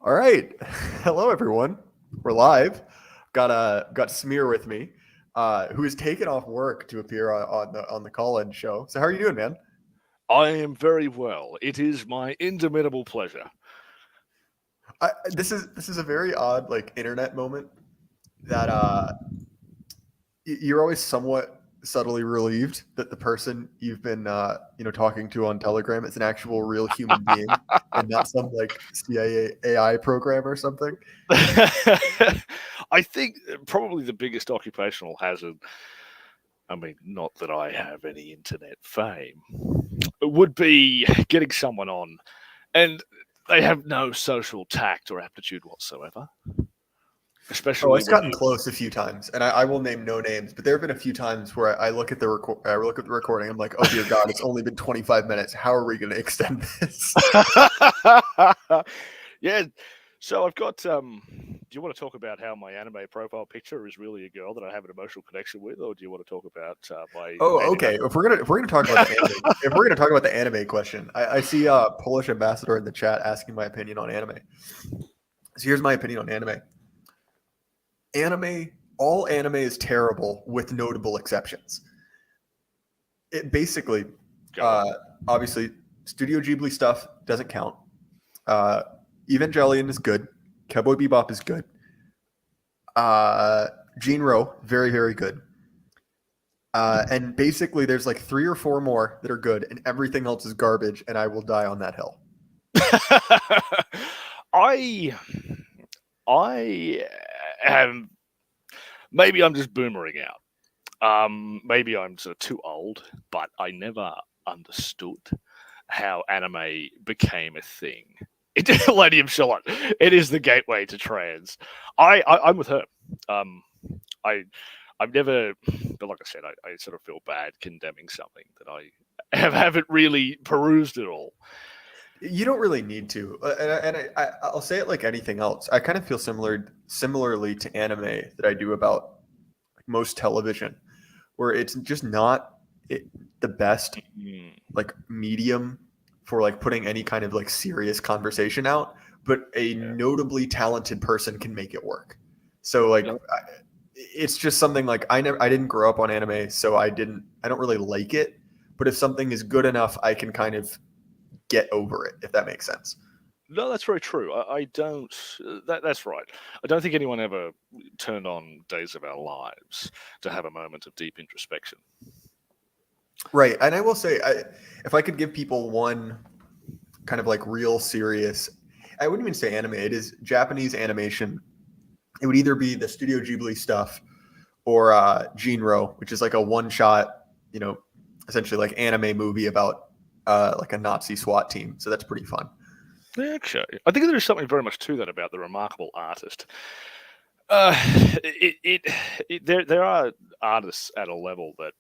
All right. Hello, everyone. We're live. Got Smear with me, who has taken off work to appear on the call-in show. So how are you doing, man? I am very well. It is my indomitable pleasure. This is a very odd like internet moment that you're always somewhat subtly relieved that the person you've been talking to on Telegram is an actual real human being and not some like CIA AI program or something. I think probably the biggest occupational hazard, I mean, not that I have any internet fame, would be getting someone on and they have no social tact or aptitude whatsoever, Oh, especially it's when gotten close a few times, and I will name no names, but there have been a few times where I look at I look at the recording. I'm like, oh dear God, it's only been 25 minutes. How are we going to extend this? you. Yeah. So I've got. Do you want to talk about how my anime profile picture is really a girl that I have an emotional connection with, or do you want to talk about my Oh, anime? okay. If we're gonna talk about the anime, if we're gonna talk about the anime question, I see Polish ambassador in the chat asking my opinion on anime. So here's my opinion on anime. Anime, all anime is terrible with notable exceptions. It basically, Go on. uh, obviously, Studio Ghibli stuff doesn't count. Uh, Evangelion is good. Cowboy Bebop is good. Uh, Jinro, very very good. And basically, there's like three or four more that are good, and everything else is garbage. And I will die on that hill. I I am maybe I'm just boomering out. Maybe I'm sort of too old, but I never understood how anime became a thing. Ladium Charlotte, it is the gateway to trans. I'm with her. Um, I I've never, but like I said, I sort of feel bad condemning something that I haven't really perused at all. You don't really need to, I'll say it like anything else. I kind of feel similarly to anime that I do about like most television, where it's just not it, the best Mm, like medium for like putting any kind of like serious conversation out, but a yeah. notably talented person can make it work. So like No, it's just something like I didn't grow up on anime, so I don't really like it. But if something is good enough, I can kind of get over it, if that makes sense. no, that's very true. I don't. That's right. I don't think anyone ever turned on Days of Our Lives to have a moment of deep introspection. Right. And I will say, if I could give people one kind of like real serious, I wouldn't even say anime, it is Japanese animation. It would either be the Studio Ghibli stuff or Jinro, which is like a one shot, essentially like anime movie about like a Nazi SWAT team. So that's pretty fun. Yeah, actually, I think there is something very much to that about the remarkable artist. It, it, there are artists at a level that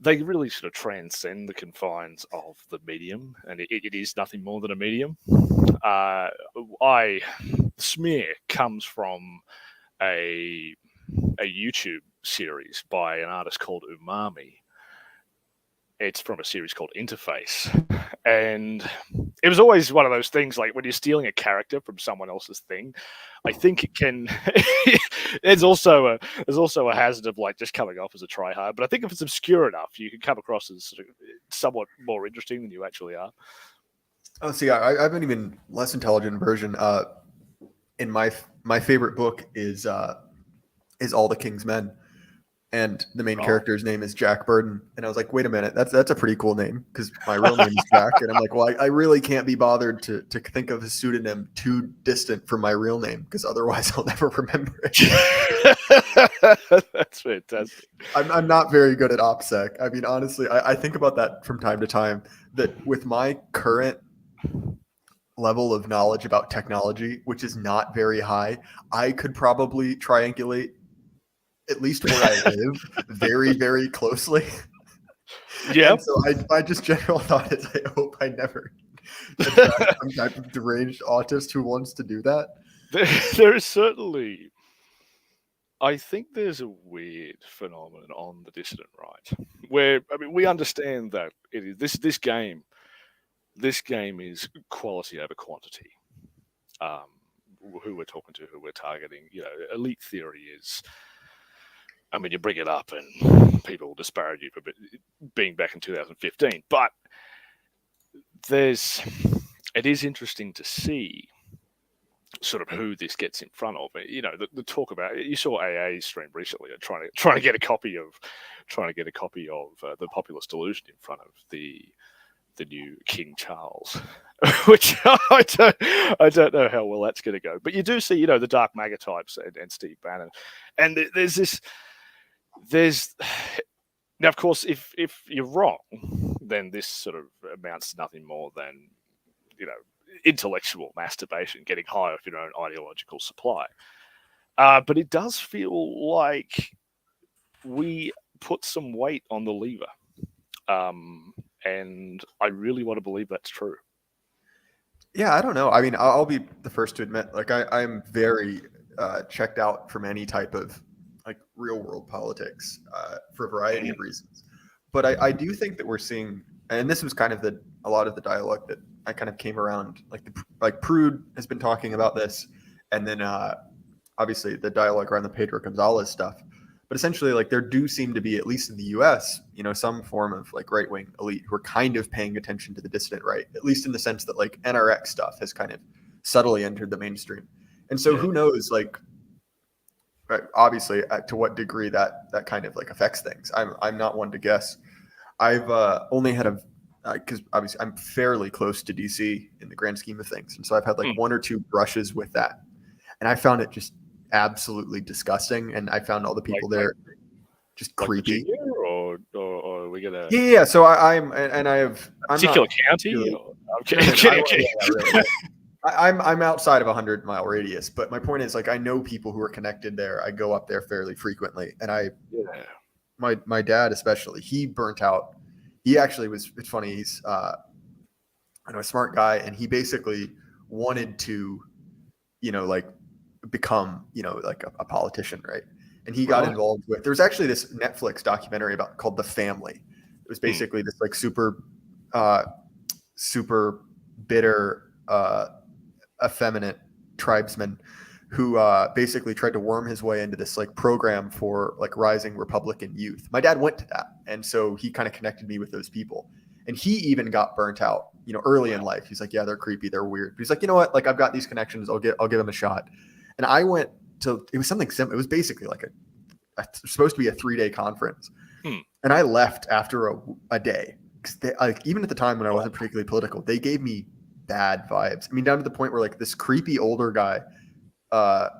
they really sort of transcend the confines of the medium, and it is nothing more than a medium. Uh, I Smear comes from a a YouTube series by an artist called Umami. It's from a series called Interface, and it was always one of those things like when you're stealing a character from someone else's thing. I think it can. There's also a hazard of like just coming off as a tryhard, but I think if it's obscure enough, you can come across as sort of somewhat more interesting than you actually are. Oh, see, I have an even less intelligent version. In my favorite book is All the King's Men, and the main Right. character's name is Jack Burden. And I was like, wait a minute, that's a pretty cool name because my real name is Jack. And I'm like, well, I really can't be bothered to think of a pseudonym too distant from my real name because otherwise I'll never remember it. That's fantastic. I'm not very good at OPSEC. I mean, honestly, I think about that from time to time. That with my current level of knowledge about technology, which is not very high, I could probably triangulate at least where I live very, very closely. Yeah, And so my just general thought is I hope I never attract some type of deranged autist who wants to do that. there is certainly. I think there's a weird phenomenon on the dissident right, where I mean we understand that it is this game. This game is quality over quantity. Um, who we're talking to, who we're targeting. Elite theory is, I mean, you bring it up and people will disparage you for being back in 2015, but it is interesting to see sort of who this gets in front of. The talk about, you saw AA stream recently trying to get a copy of the Populist Delusion in front of the new King Charles, which I don't know how well that's going to go. But you do see, the dark MAGA types and Steve Bannon, and there's now, of course, if you're wrong, then this sort of amounts to nothing more than intellectual masturbation, getting high off your own ideological supply. But it does feel like we put some weight on the lever. And I really want to believe that's true. Yeah, I don't know. I mean, I'll be the first to admit, like, I'm very checked out from any type of like real world politics for a variety of reasons. But I do think that we're seeing, and this was kind of a lot of the dialogue that I kind of came around, like Prude has been talking about this, and then obviously the dialogue around the Pedro Gonzalez stuff. But essentially, like, there do seem to be, at least in the U.S., some form of like right-wing elite who are kind of paying attention to the dissident right, at least in the sense that like NRX stuff has kind of subtly entered the mainstream. And so who knows, like, obviously, to what degree that kind of like affects things. I'm not one to guess. I've only had because obviously I'm fairly close to DC in the grand scheme of things, and so I've had like one or two brushes with that, and I found it just absolutely disgusting, and I found all the people there just creepy. Or are we gonna? Yeah. So I'm particular county. Really, I'm kidding. I'm outside of a 100-mile radius, but my point is, like, I know people who are connected there. I go up there fairly frequently, and my dad especially, he burnt out. He actually was. It's funny. He's a smart guy, and he basically wanted to, like, become, like a politician, right? And he got involved with. There was actually this Netflix documentary called The Family. It was basically this like super bitter, effeminate tribesman who basically tried to worm his way into this like program for like rising Republican youth. My dad went to that, and so he kind of connected me with those people. And he even got burnt out, early in life. He's like, yeah, they're creepy, they're weird. But he's like, you know what? Like, I've got these connections. I'll give them a shot. And I went to. It was something similar. It was basically like supposed to be a 3-day conference, and I left after a day. Like, even at the time when I wasn't particularly political, they gave me bad vibes. I mean, down to the point where like this creepy older guy, the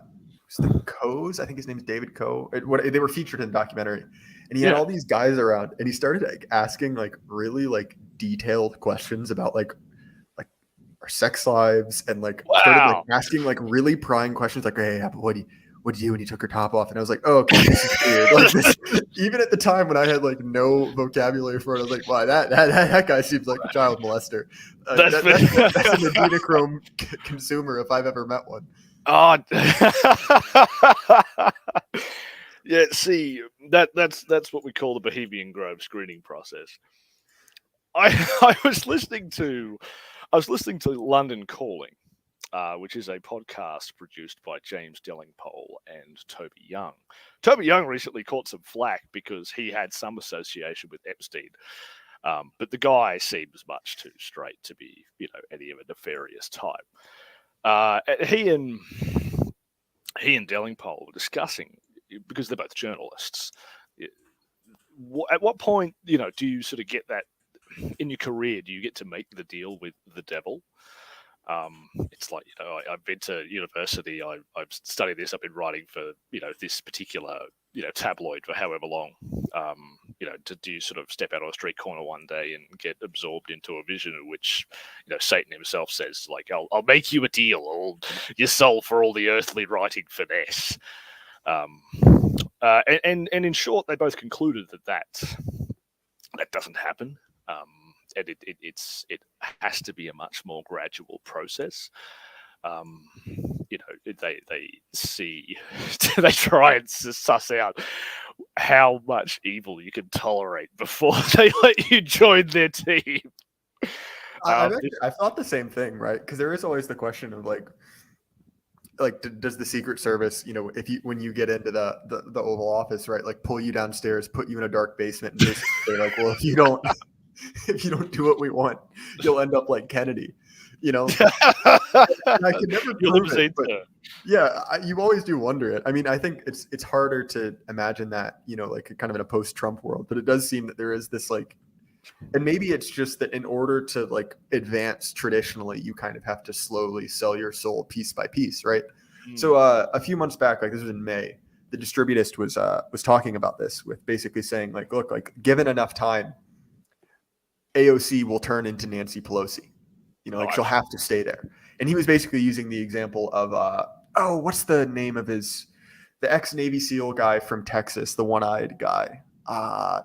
Coes, I think his name is David Coe. They were featured in the documentary, and he had all these guys around, and he started like asking like really like detailed questions about like our sex lives, and like started like asking like really prying questions, like, hey, what do you do when you took her top off? And I was like, oh, okay, this is weird. Like, even at the time when I had like no vocabulary for it, I was like, wow, that guy seems like a child molester. That's an adrenochrome consumer if I've ever met one. Oh, yeah. See, that's what we call the Bohemian Grove screening process. I was listening to London Calling, which is a podcast produced by James Dellingpole and Toby Young. Toby Young recently caught some flack because he had some association with Epstein, but the guy seems much too straight to be, any of a nefarious type. He and Dellingpole were discussing, because they're both journalists. At what point, do you sort of get that in your career? Do you get to make the deal with the devil? It's like, I've been to university, I've studied this, I've been writing for, this particular, tabloid for however long. Do you sort of step out on a street corner one day and get absorbed into a vision in which, Satan himself says, like, I'll make you a deal, your soul for all the earthly writing finesse. And in short, they both concluded that doesn't happen. And it has to be a much more gradual process. They see, they try and suss out how much evil you can tolerate before they let you join their team. I thought the same thing, right? Because there is always the question of like, like does the Secret Service, when you get into the Oval Office, right, like pull you downstairs, put you in a dark basement, and basically say like, well, if you don't do what we want, you'll end up like Kennedy, And I could never prove it, but yeah, you always do wonder it. I mean, I think it's harder to imagine that, like kind of in a post-Trump world, but it does seem that there is this like, and maybe it's just that in order to like advance traditionally, you kind of have to slowly sell your soul piece by piece, right? So a few months back, like this was in May, the Distributist was talking about this with basically saying like, look, like given enough time, AOC will turn into Nancy Pelosi. She'll have to stay there. And he was basically using the example of what's the name of the ex-Navy SEAL guy from Texas, the one-eyed guy.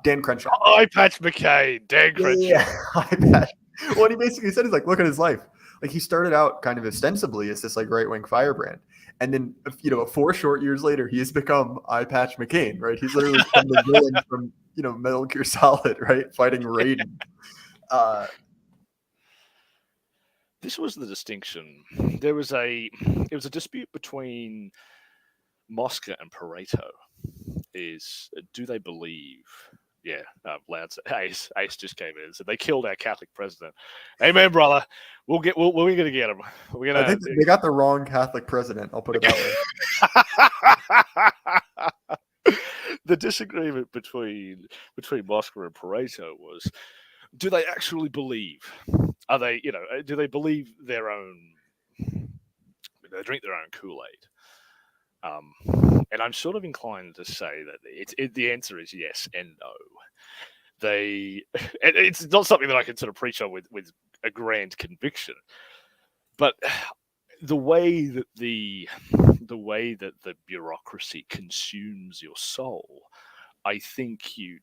Dan Crenshaw. Eye Patch McCain. Dan Crenshaw. Yeah, Eye Patch. What he basically said is like, look at his life. Like he started out kind of ostensibly as this like right-wing firebrand. And then, 4 short years later, he has become Eye Patch McCain, right? He's literally become the villain from, Metal Gear Solid, right? Fighting Raiden. This was the distinction. It was a dispute between Mosca and Pareto. Do they believe? Yeah, Lance Ace just came in and said they killed our Catholic president. Amen, brother. We're gonna get him. I think they got the wrong Catholic president. I'll put it that way. The disagreement between Mosca and Pareto was: do they actually believe? Are they, do they believe their own? They drink their own Kool-Aid. And I'm sort of inclined to say that the answer is yes and no. It's not something that I can sort of preach on with a grand conviction, but the way that the bureaucracy consumes your soul, I think you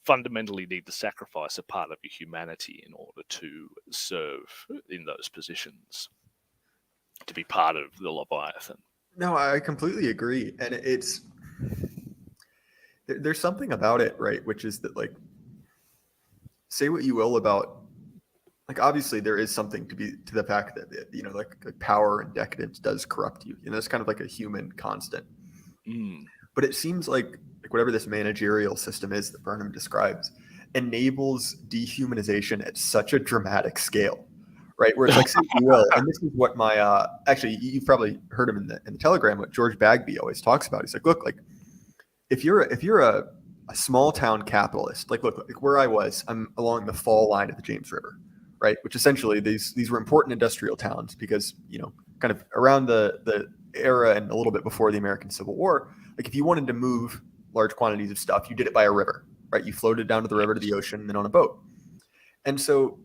fundamentally need to sacrifice a part of your humanity in order to serve in those positions, to be part of the Leviathan. No, I completely agree. And there's something about it, right? Which is that like, say what you will about, like, obviously there is something to the fact that, like power and decadence does corrupt you. It's kind of like a human constant. But it seems like whatever this managerial system is that Burnham describes enables dehumanization at such a dramatic scale. Right, where it's like, say you will, and this is what my actually you've probably heard him in the Telegram. What George Bagby always talks about. He's like, look, like if you're a small town capitalist, like look, like where I was, I'm along the fall line of the James River, right? Which essentially these were important industrial towns because kind of around the era and a little bit before the American Civil War, like if you wanted to move large quantities of stuff, you did it by a river, right? You floated down to the river to the ocean, and then on a boat, and so.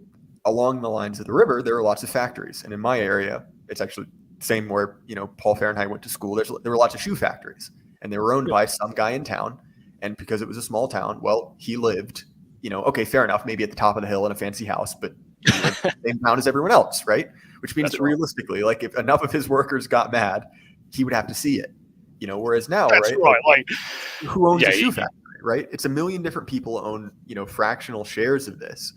Along the lines of the river, there are lots of factories. And in my area, it's actually the same where, Paul Fahrenheit went to school. There were lots of shoe factories, and they were owned by some guy in town. And because it was a small town, well, he lived, okay, fair enough, maybe at the top of the hill in a fancy house, but he lived in the same town as everyone else, right? Which means that realistically, like if enough of his workers got mad, he would have to see it, whereas now, right? Like, who owns a shoe factory, right? It's a million different people own, fractional shares of this.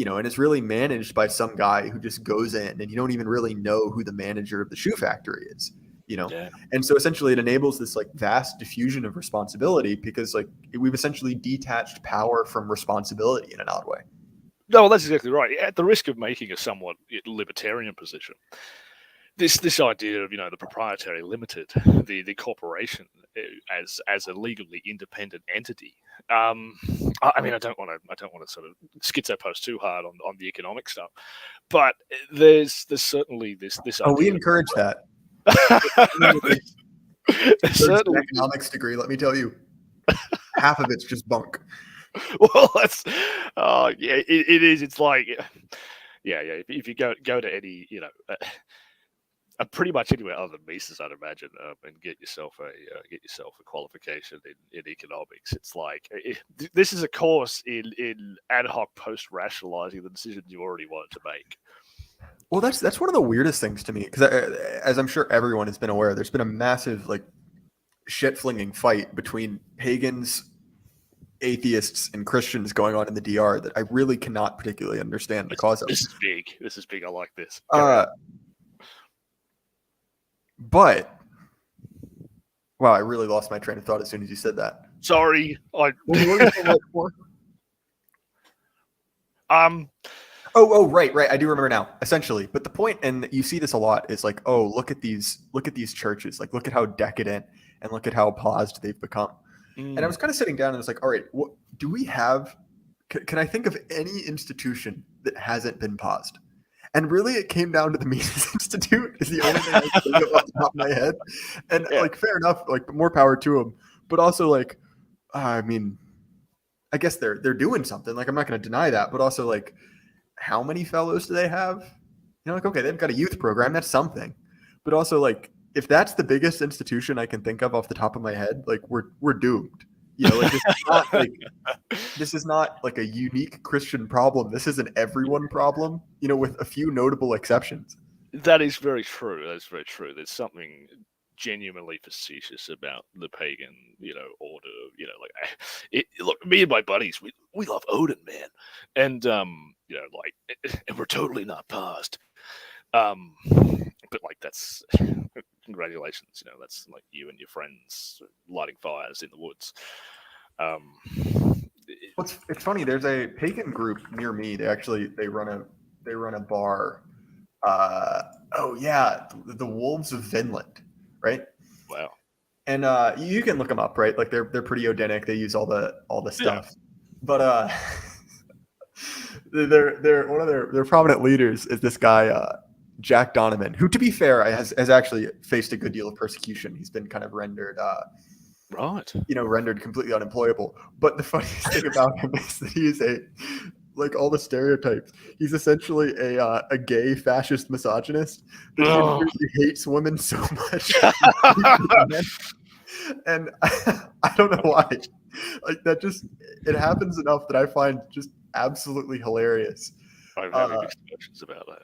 And it's really managed by some guy who just goes in and you don't even really know who the manager of the shoe factory is, Yeah. And so essentially it enables this like vast diffusion of responsibility because like we've essentially detached power from responsibility in an odd way. No, well, that's exactly right. At the risk of making a somewhat libertarian position, this idea of the proprietary limited, the corporation as a legally independent entity. I mean, I don't want to sort of schizopost too hard on the economic stuff, but there's certainly this. Oh, we encourage that. Certainly an economics degree. Let me tell you, half of it's just bunk. Well, that's it is. It's like If you go to any pretty much anywhere other than Mises, I'd imagine, and get yourself a qualification in economics. It's like this is a course in ad hoc post rationalizing the decisions you already wanted to make. Well, that's one of the weirdest things to me because, as I'm sure everyone has been aware, there's been a massive like shit-flinging fight between pagans, atheists, and Christians going on in the DR that I really cannot particularly understand the cause of. This is big. This is big. I like this. But wow, I really lost my train of thought as soon as you said that. Sorry, What were you saying about before? Oh, right. I do remember now. Essentially, but the point, and you see this a lot, is like, oh, look at these churches. Like, look at how decadent and look at how paused they've become. And I was kind of sitting down and was like, all right, what do we have? Can I think of any institution that hasn't been paused? And really, it came down to the Mises Institute is the only thing I can think of off the top of my head. And like, fair enough, like more power to them. But also, like, I mean, I guess they're doing something. Like, I'm not going to deny that. But also, like, how many fellows do they have? You know, like, okay, they've got a youth program. That's something. But also, like, if that's the biggest institution I can think of off the top of my head, like, we're doomed. You know, like, this is not like a unique Christian problem. This is an everyone problem, you know, with a few notable exceptions. That is very true. That's very true. There's something genuinely facetious about the pagan, order. Look, me and my buddies, we love Odin, man, and and we're totally not paused. But like that's congratulations. That's like you and your friends lighting fires in the woods. It's funny. There's a pagan group near me. They run a bar. The Wolves of Vinland, right? Wow. And you can look them up, right? Like they're pretty Odinic. They use all the stuff, but they're one of their prominent leaders is this guy Jack Donovan, who, to be fair, has actually faced a good deal of persecution. He's been kind of rendered rendered completely unemployable. But the funniest thing about him is that he is like all the stereotypes. He's essentially a gay fascist misogynist that he hates women so much. And I don't know why. Like that it happens enough that I find just absolutely hilarious. I've had mixed emotions about that.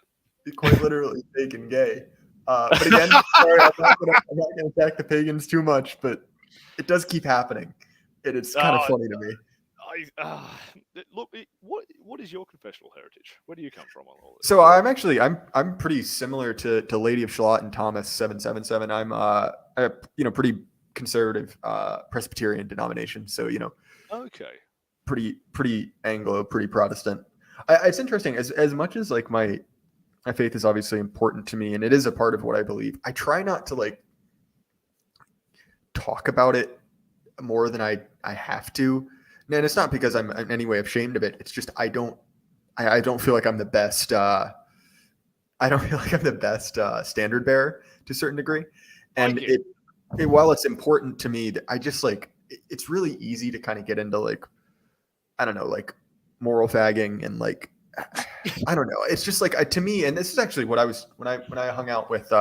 Quite literally pagan gay. But again, sorry, I'm not gonna attack the pagans too much, but it does keep happening. It's kind of funny to me. Look, what is your confessional heritage? Where do you come from on all this? So I'm pretty similar to Lady of Shalott and Thomas 777. I'm a pretty conservative Presbyterian denomination. So okay, pretty Anglo, pretty Protestant. It's interesting as much as like my faith is obviously important to me and it is a part of what I believe. I try not to like talk about it more than I have to. And it's not because I'm in any way ashamed of it. It's just I don't feel like I'm the best. I don't feel like I'm the best standard bearer to a certain degree. And while it's important to me, that I just like it's really easy to kind of get into like I don't know, like moral fagging and like I don't know. It's just like to me, and this is actually what I was when I hung out with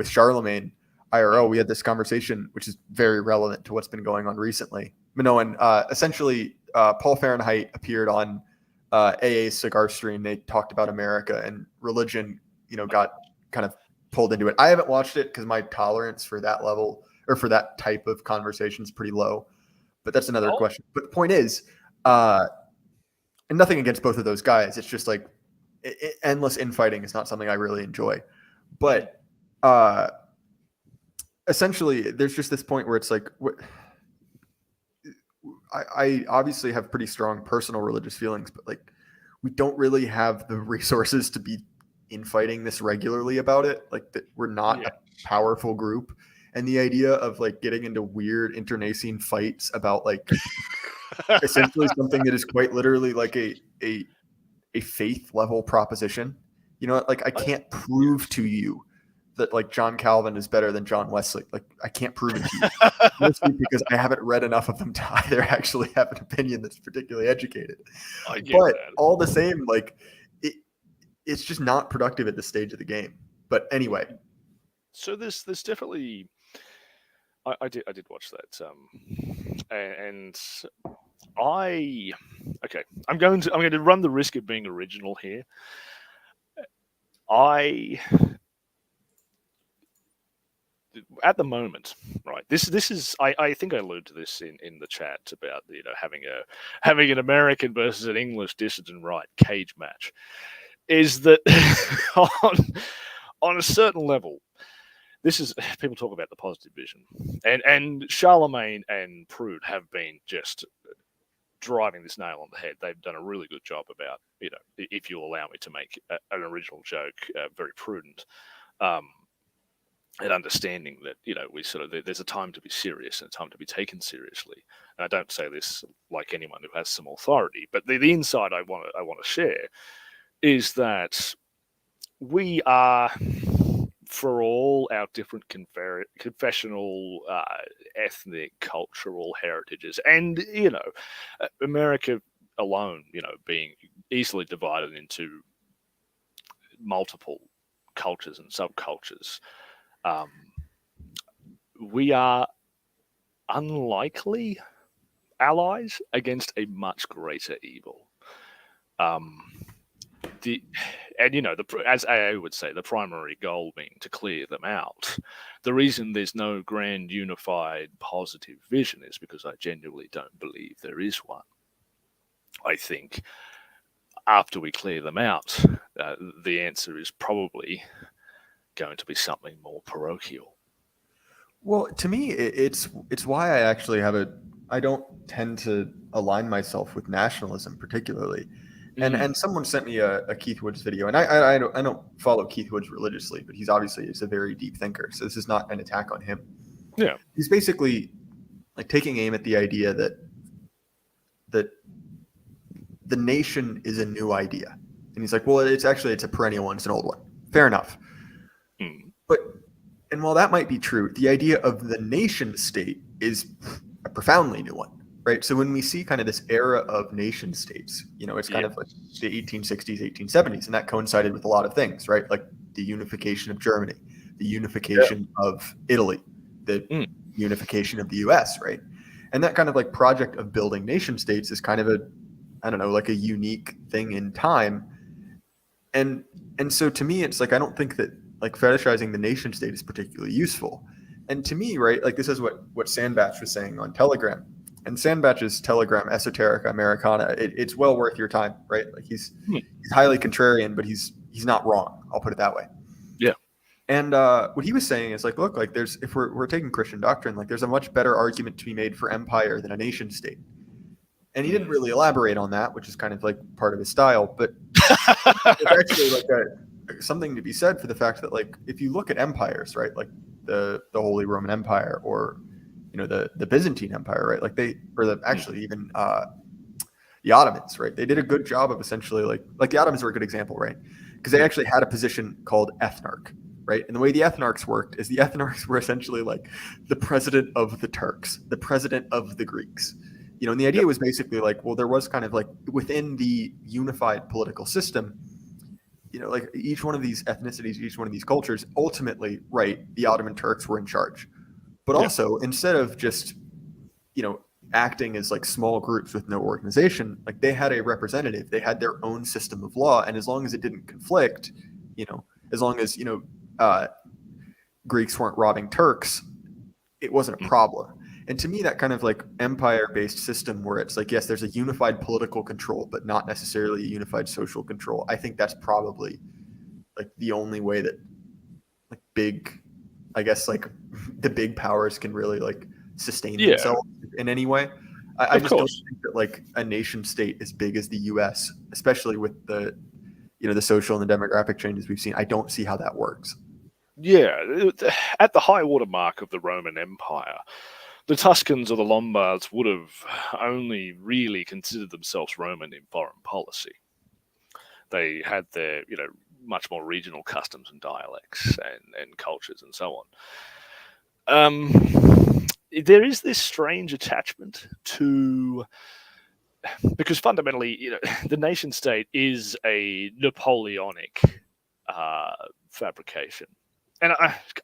Charlemagne IRL. We had this conversation, which is very relevant to what's been going on recently. And essentially, Paul Fahrenheit appeared on AA's Cigar Stream. They talked about America and religion. Got kind of pulled into it. I haven't watched it because my tolerance for that level or for that type of conversation is pretty low. But that's another question. But the point is, and nothing against both of those guys. It's just like endless infighting is not something I really enjoy. But essentially, there's just this point where it's like, I obviously have pretty strong personal religious feelings, but like we don't really have the resources to be infighting this regularly about it. Like that we're not a powerful group. And the idea of like getting into weird internecine fights about like essentially something that is quite literally like a faith level proposition. Like I can't prove to you that like John Calvin is better than John Wesley. Like I can't prove it to you. Mostly because I haven't read enough of them to either actually have an opinion that's particularly educated. But all the same, like it's just not productive at this stage of the game. But anyway. So there's definitely I did watch that. And I'm going to run the risk of being original here. At the moment, right? This is I think I alluded to this in the chat about having an American versus an English dissident right cage match. Is that on a certain level, this is people talk about the positive vision, and Charlemagne and Prude have been just driving this nail on the head. They've done a really good job about, if you allow me to make an original joke, very prudent, and understanding that we there's a time to be serious and a time to be taken seriously. And I don't say this like anyone who has some authority, but the insight I want to share is that we are, for all our different confessional, ethnic, cultural heritages, and America alone, being easily divided into multiple cultures and subcultures, we are unlikely allies against a much greater evil. As AA would say, the primary goal being to clear them out. The reason there's no grand, unified, positive vision is because I genuinely don't believe there is one. I think after we clear them out, the answer is probably going to be something more parochial. Well, to me, it's why I actually I don't tend to align myself with nationalism particularly. And someone sent me a Keith Woods video, and I don't follow Keith Woods religiously, but he's a very deep thinker. So this is not an attack on him. Yeah, he's basically like taking aim at the idea that the nation is a new idea, and he's like, well, it's a perennial one, it's an old one. Fair enough. And while that might be true, the idea of the nation state is a profoundly new one. Right. So when we see kind of this era of nation states, it's kind of like the 1860s, 1870s, and that coincided with a lot of things, right? Like the unification of Germany, the unification of Italy, the unification of the US, right? And that kind of like project of building nation states is kind of like a unique thing in time. And so to me, it's like, I don't think that like fetishizing the nation state is particularly useful. And to me, right, like this is what Sandbach was saying on Telegram. And Sandbach's Telegram Esoterica Americana, it's well worth your time, right? Like he's highly contrarian, but he's not wrong. I'll put it that way. Yeah. And what he was saying is like, look, like if we're taking Christian doctrine, like there's a much better argument to be made for empire than a nation state. And he didn't really elaborate on that, which is kind of like part of his style. But it's actually like something to be said for the fact that like if you look at empires, right, like the Holy Roman Empire or the Byzantine Empire, right? Like even the Ottomans, right? They did a good job of essentially like the Ottomans were a good example, right? Because they actually had a position called ethnarch, right? And the way the ethnarchs worked is the ethnarchs were essentially like the president of the Turks, the president of the Greeks. And the idea was basically like, well, there was kind of like within the unified political system, like each one of these ethnicities, each one of these cultures, ultimately, right, the Ottoman Turks were in charge. But also, instead of just, acting as like small groups with no organization, like they had a representative, they had their own system of law. And as long as it didn't conflict, as long as, Greeks weren't robbing Turks, it wasn't a problem. And to me, that kind of like empire-based system where it's like, yes, there's a unified political control, but not necessarily a unified social control. I think that's probably like the only way that like like the big powers can really like sustain themselves in any way. I just don't think that like a nation state as big as the US, especially with the the social and the demographic changes we've seen, I don't see how that works. Yeah, at the high water mark of the Roman Empire, the Tuscans or the Lombards would have only really considered themselves Roman in foreign policy. They had their, much more regional customs and dialects and cultures and so on. There is this strange attachment to, because fundamentally, the nation state is a Napoleonic fabrication. And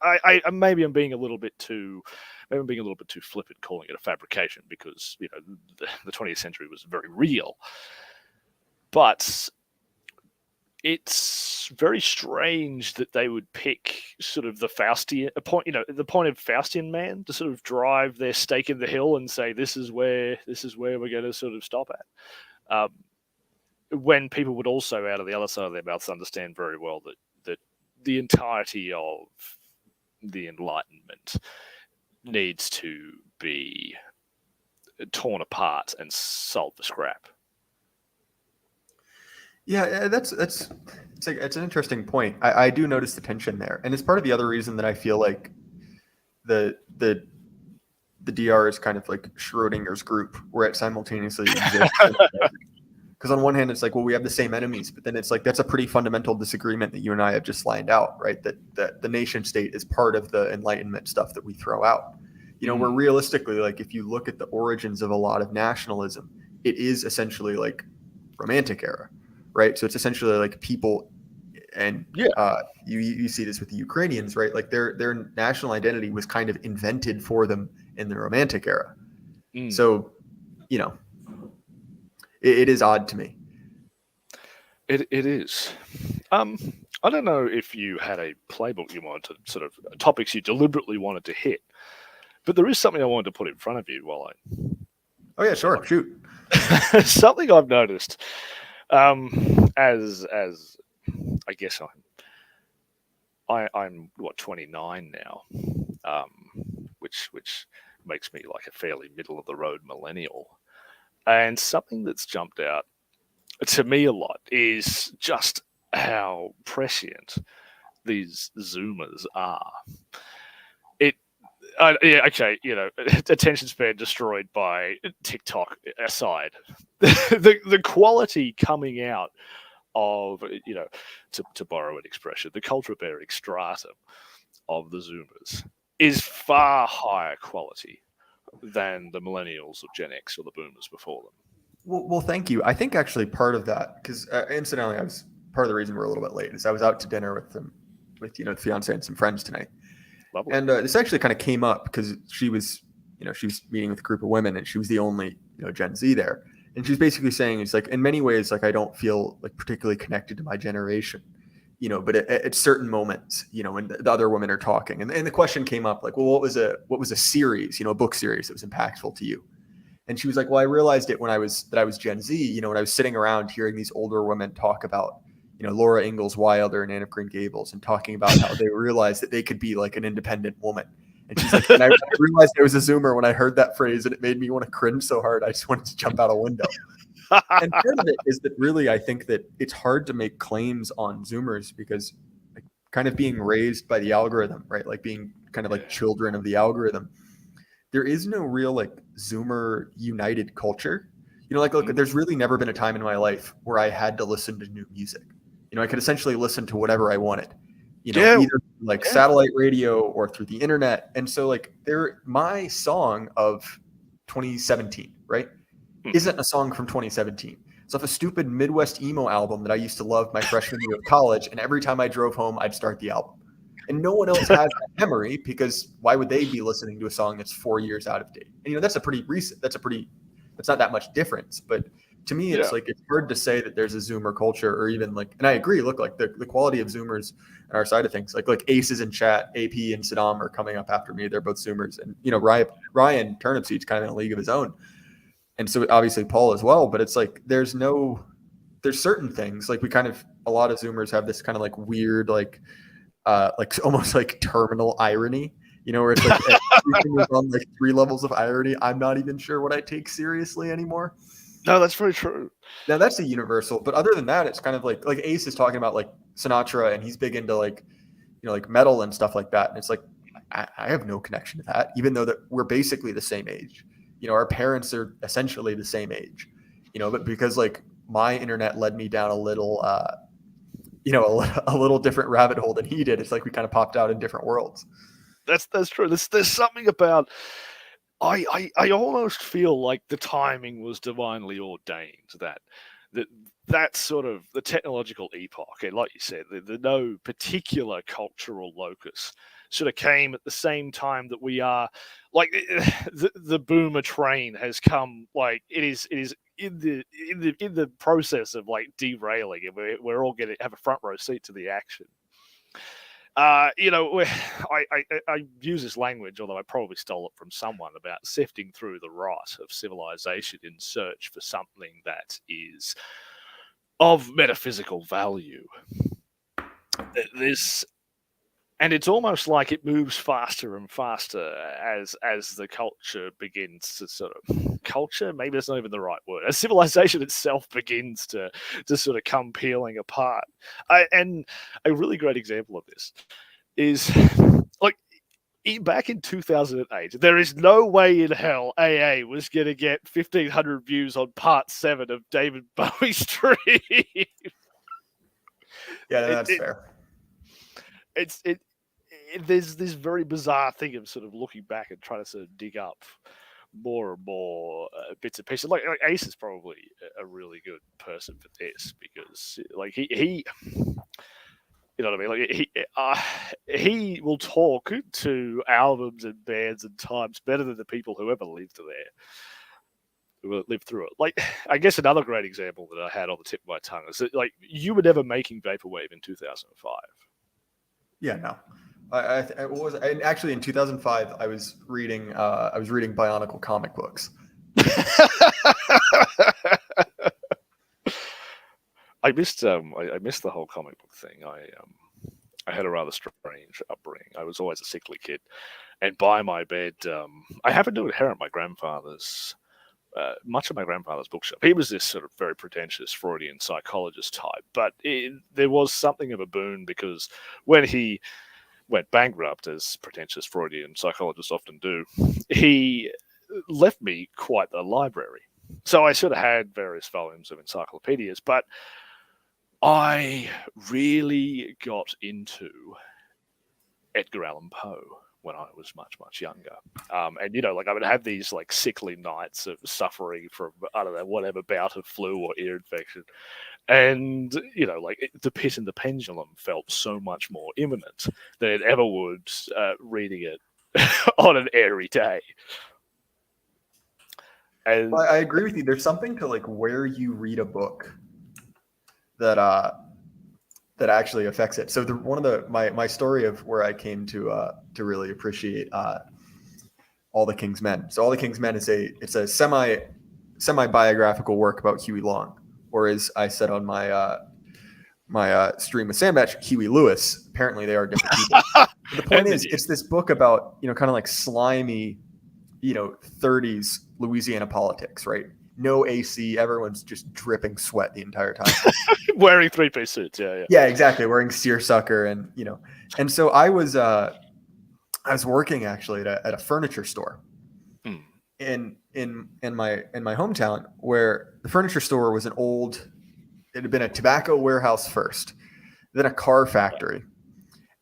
I maybe I'm being a little bit too flippant calling it a fabrication because the 20th century was very real, but it's very strange that they would pick sort of the Faustian point, the point of Faustian man to sort of drive their stake in the hill and say this is where we're going to sort of stop at. When people would also, out of the other side of their mouths, understand very well that the entirety of the Enlightenment needs to be torn apart and sold for scrap. Yeah, that's it's an interesting point. I do notice the tension there, and it's part of the other reason that I feel like the the the DR is kind of like Schrodinger's group, where it simultaneously exists. Because on one hand, it's like, well, we have the same enemies, but then it's like that's a pretty fundamental disagreement that you and I have just lined out, right? That the nation state is part of the Enlightenment stuff that we throw out. Where realistically, like if you look at the origins of a lot of nationalism, it is essentially like Romantic era, right? So it's essentially like people, and you see this with the Ukrainians, right? Like their national identity was kind of invented for them in the Romantic era. So, it is odd to me. It is. I don't know if you had a playbook you wanted to sort of topics you deliberately wanted to hit, but there is something I wanted to put in front of you while I. Oh yeah, sure, shoot. Something I've noticed, as I guess I'm 29 now, which makes me like a fairly middle of the road millennial, and something that's jumped out to me a lot is just how prescient these Zoomers are. Okay, attention span destroyed by TikTok aside, the quality coming out of, to borrow an expression, the culture-bearing stratum of the Zoomers is far higher quality than the millennials or Gen X or the boomers before them. Well, thank you. I think actually part of that, because incidentally, I was part of the reason we're a little bit late is I was out to dinner with the fiance and some friends tonight. Lovely. And this actually kind of came up because she was meeting with a group of women, and she was the only Gen Z there. And she was basically saying, it's like in many ways, like I don't feel like particularly connected to my generation, but at certain moments, when the other women are talking, and the question came up like, well, what was a series, a book series that was impactful to you? And she was like, well, I realized it when I was Gen Z, when I was sitting around hearing these older women talk about, Laura Ingalls Wilder and Anne of Green Gables, and talking about how they realized that they could be like an independent woman. And she's like, and I realized I was a Zoomer when I heard that phrase, and it made me want to cringe so hard. I just wanted to jump out a window. And part of it is that really, I think that it's hard to make claims on Zoomers because like, kind of being raised by the algorithm, right? Like being kind of like children of the algorithm. There is no real like Zoomer united culture. Look, there's really never been a time in my life where I had to listen to new music. I could essentially listen to whatever I wanted, either like satellite radio or through the internet. And so like my song of 2017, right, isn't a song from 2017. It's off a stupid Midwest emo album that I used to love my freshman year of college. And every time I drove home, I'd start the album. And no one else has that memory because why would they be listening to a song that's 4 years out of date? And that's a pretty recent, that's not that much difference. But to me, it's like, it's hard to say that there's a Zoomer culture or even like, and I agree, look, like the quality of Zoomers on our side of things, like Aces in chat, AP and Saddam are coming up after me. They're both Zoomers. And, Ryan Turnipseed's kind of in a league of his own. And so obviously Paul as well, but it's like, there's certain things like a lot of Zoomers have this kind of like weird, like almost like terminal irony, where it's like everything is on like 3 levels of irony. I'm not even sure what I take seriously anymore. No, that's very true. Now that's a universal, but other than that, it's kind of like Ace is talking about like Sinatra, and he's big into like, like metal and stuff like that. And it's like, I have no connection to that, even though that we're basically the same age. Our parents are essentially the same age, but because like my internet led me down a little, a little different rabbit hole than he did. It's like we kind of popped out in different worlds. That's true. There's something about I almost feel like the timing was divinely ordained, that sort of the technological epoch, and like you said, the no particular cultural locus sort of came at the same time that we are like the boomer train has come. Like it is in the process of like derailing, and we're all going to have a front row seat to the action. I use this language, although I probably stole it from someone, about sifting through the rot of civilization in search for something that is of metaphysical value. This and it's almost like it moves faster and faster as the culture begins to sort of culture. Maybe that's not even the right word. As civilization itself begins to sort of come peeling apart. And a really great example of this is like back in 2008. There is no way in hell AA was going to get 1,500 views on Part 7 of David Bowie's Dream. Yeah, that's fair. There's this very bizarre thing of sort of looking back and trying to sort of dig up more and more bits and pieces. Like Ace is probably a really good person for this because like he you know what I mean? Like he will talk to albums and bands and times better than the people who ever lived there. Who lived through it. Like, I guess another great example that I had on the tip of my tongue is that, like, you were never making vaporwave in 2005. Yeah, no. I was actually in 2005. I was reading Bionicle comic books. I missed the whole comic book thing. I had a rather strange upbringing. I was always a sickly kid, and by my bed, I happened to inherit my grandfather's. Much of my grandfather's bookshop. He was this sort of very pretentious Freudian psychologist type, but there was something of a boon because when he went bankrupt, as pretentious Freudian psychologists often do, he left me quite the library. So I sort of had various volumes of encyclopedias, but I really got into Edgar Allan Poe when I was much, much younger. And, you know, like I would have these like sickly nights of suffering from, I don't know, whatever bout of flu or ear infection. And, you know, like The Pit and the Pendulum felt so much more imminent than it ever would reading it on an airy day. And I agree with you. There's something to like where you read a book that actually affects it. So one of my story of where I came to really appreciate All the King's Men. So All the King's Men is a semi biographical work about Huey Long, or as I said on my stream with Sandbatch, Huey Lewis. Apparently they are different people. But the point is, it's this book about, you know, kind of like slimy, you know, 30s Louisiana politics, right? No AC, everyone's just dripping sweat the entire time. Wearing three-piece suits, yeah. Yeah, exactly. Wearing seersucker, and you know, and so I was working actually at a furniture store in my hometown, where the furniture store was it had been a tobacco warehouse first, then a car factory.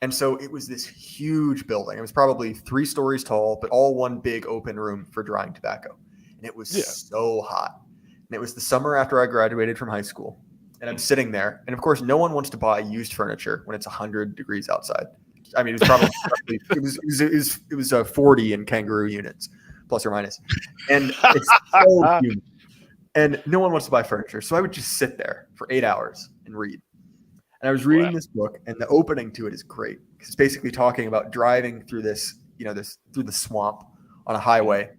And so it was this huge building. It was probably 3 stories tall, but all one big open room for drying tobacco. And it was so hot. And it was the summer after I graduated from high school. And I'm sitting there. And of course, no one wants to buy used furniture when it's 100 degrees outside. I mean, it was probably it was 40 in kangaroo units, plus or minus. And it's so humid. And no one wants to buy furniture. So I would just sit there for 8 hours and read. And I was reading this book, and the opening to it is great because it's basically talking about driving through through the swamp on a highway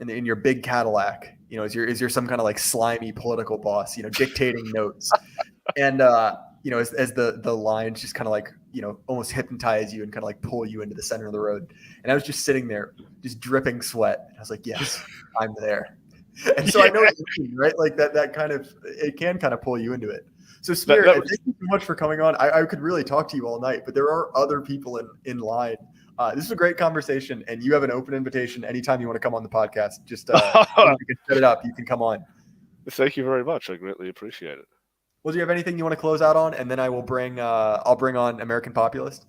in your big Cadillac, you know, is your some kind of like slimy political boss, you know, dictating notes. And, you know, as the lines just kind of like, you know, almost hypnotize you and kind of like pull you into the center of the road. And I was just sitting there, just dripping sweat. And I was like, yes, I'm there. And so I know what you mean, right? Like that kind of, it can kind of pull you into it. So Spirit, thank you so much for coming on. I could really talk to you all night, but there are other people in line. This is a great conversation, and you have an open invitation anytime you want to come on the podcast. Just we can set it up. You can come on. Thank you very much. I greatly appreciate it. Well, do you have anything you want to close out on, and then I'll bring on American Populist.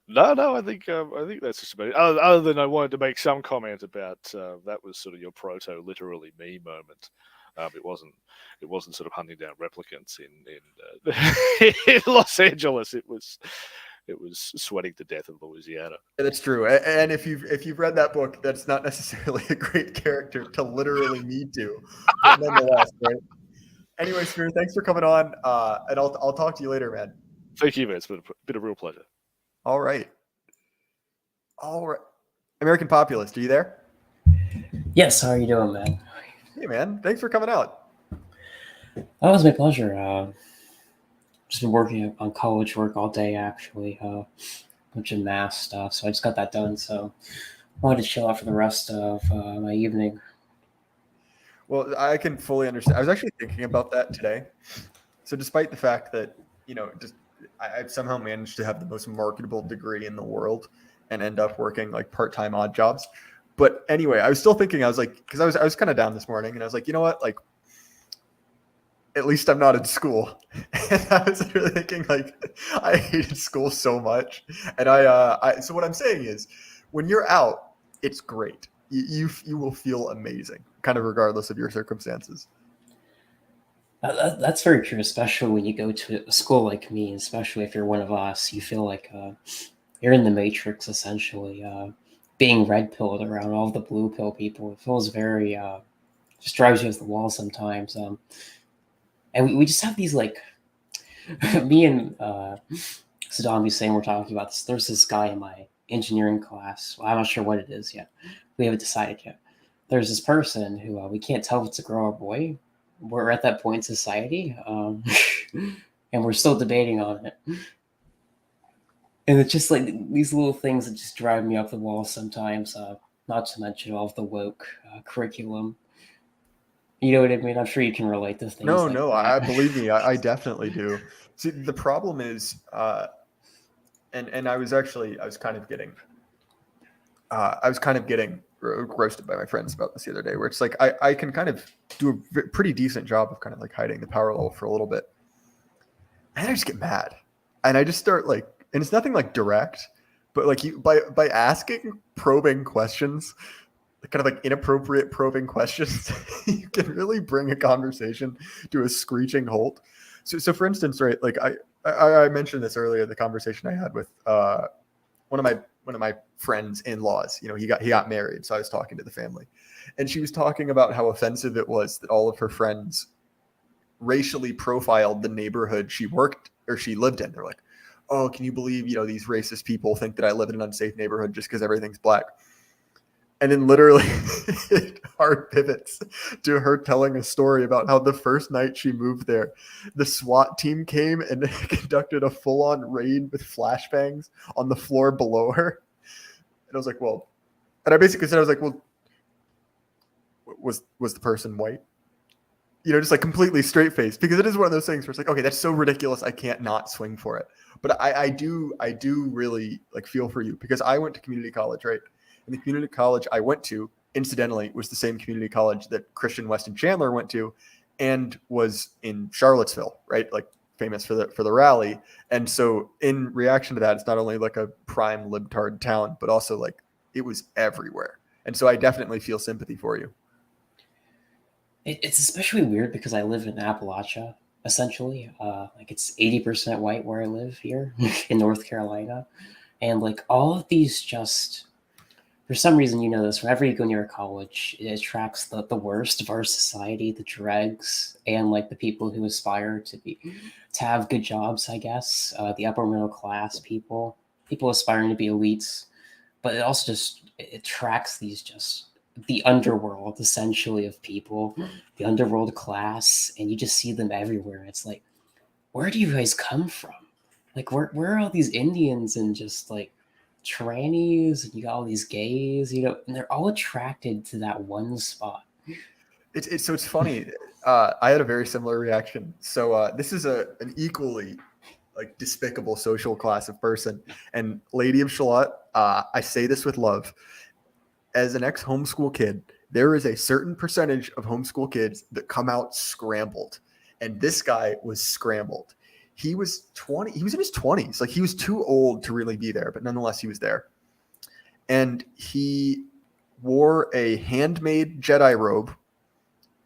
No, I think that's just about it. Other than I wanted to make some comment about that was sort of your proto literally me moment. It wasn't sort of hunting down replicants in Los Angeles. It was sweating to death in Louisiana. Yeah, that's true. And if you've read that book, that's not necessarily a great character to literally need to, but nonetheless, right? Anyway, Spirit, thanks for coming on, and I'll talk to you later, man. Thank you, man. It's been a real pleasure. All right. American Populist, are you there? Yes, how are you doing, man? Hey, man. Thanks for coming out. Oh, it was my pleasure. Just been working on college work all day, actually. bunch of math stuff. So I just got that done. So I wanted to chill out for the rest of my evening. Well, I can fully understand. I was actually thinking about that today. So despite the fact that, just I've somehow managed to have the most marketable degree in the world and end up working like part-time odd jobs. But anyway, I was still thinking, I was like, because I was kind of down this morning and I was like, you know what? Like, at least I'm not in school. And I was really thinking, like, I hated school so much. And so what I'm saying is, when you're out, it's great. You will feel amazing, kind of regardless of your circumstances. That's very true, especially when you go to a school like me, especially if you're one of us. You feel like you're in the Matrix, essentially. Being red pilled around all the blue pill people, it feels very just drives you off the wall sometimes. And we just have these like me and Saddam Hussein were talking about this. There's this guy in my engineering class. Well, I'm not sure what it is yet. We haven't decided yet. There's this person who we can't tell if it's a girl or boy. We're at that point in society, and we're still debating on it. And it's just like these little things that just drive me up the wall sometimes. Not to mention all of the woke curriculum. You know what I mean? I'm sure you can relate to things No, like no, that. I believe me, I definitely do. See, the problem is, and I was kind of getting, roasted by my friends about this the other day, where it's like I can kind of do a pretty decent job of kind of like hiding the power level for a little bit, and I just get mad, and I just start like, and it's nothing like direct, but like you by asking probing questions, kind of like inappropriate probing questions, you can really bring a conversation to a screeching halt. So for instance, right, like I mentioned this earlier, the conversation I had with one of my friends' in-laws. He got married, so I was talking to the family, and she was talking about how offensive it was that all of her friends racially profiled the neighborhood she worked or she lived in. They're like, "Oh, can you believe these racist people think that I live in an unsafe neighborhood just because everything's black?" And then literally it hard pivots to her telling a story about how the first night she moved there, the SWAT team came and conducted a full-on raid with flashbangs on the floor below her. And I was like, well, and I basically said, I was like, well, was the person white? Just like completely straight faced, because it is one of those things where it's like, okay, that's so ridiculous, I can't not swing for it. But I do really like feel for you, because I went to community college, right? And the community college I went to, incidentally, was the same community college that Christian Weston Chandler went to, and was in Charlottesville, right? Like famous for the rally. And so in reaction to that, it's not only like a prime libtard town, but also like it was everywhere. And so I definitely feel sympathy for you. It's especially weird because I live in Appalachia, essentially. Like it's 80% white where I live here in North Carolina. And like all of these just, for some reason, you know this, whenever you go near a college, it attracts the worst of our society, the dregs, and like the people who aspire to have good jobs, I guess. The upper middle class people aspiring to be elites. But it also just it attracts these just the underworld essentially of people, the underworld class, and you just see them everywhere. It's like, where do you guys come from? Like where are all these Indians and just like trannies, and you got all these gays, and they're all attracted to that one spot. It's funny. I had a very similar reaction. So this is an equally like despicable social class of person. And Lady of Shalott, I say this with love. As an ex-homeschool kid, there is a certain percentage of homeschool kids that come out scrambled. And this guy was scrambled. He was 20. He was in his 20s. Like he was too old to really be there, but nonetheless, he was there. And he wore a handmade Jedi robe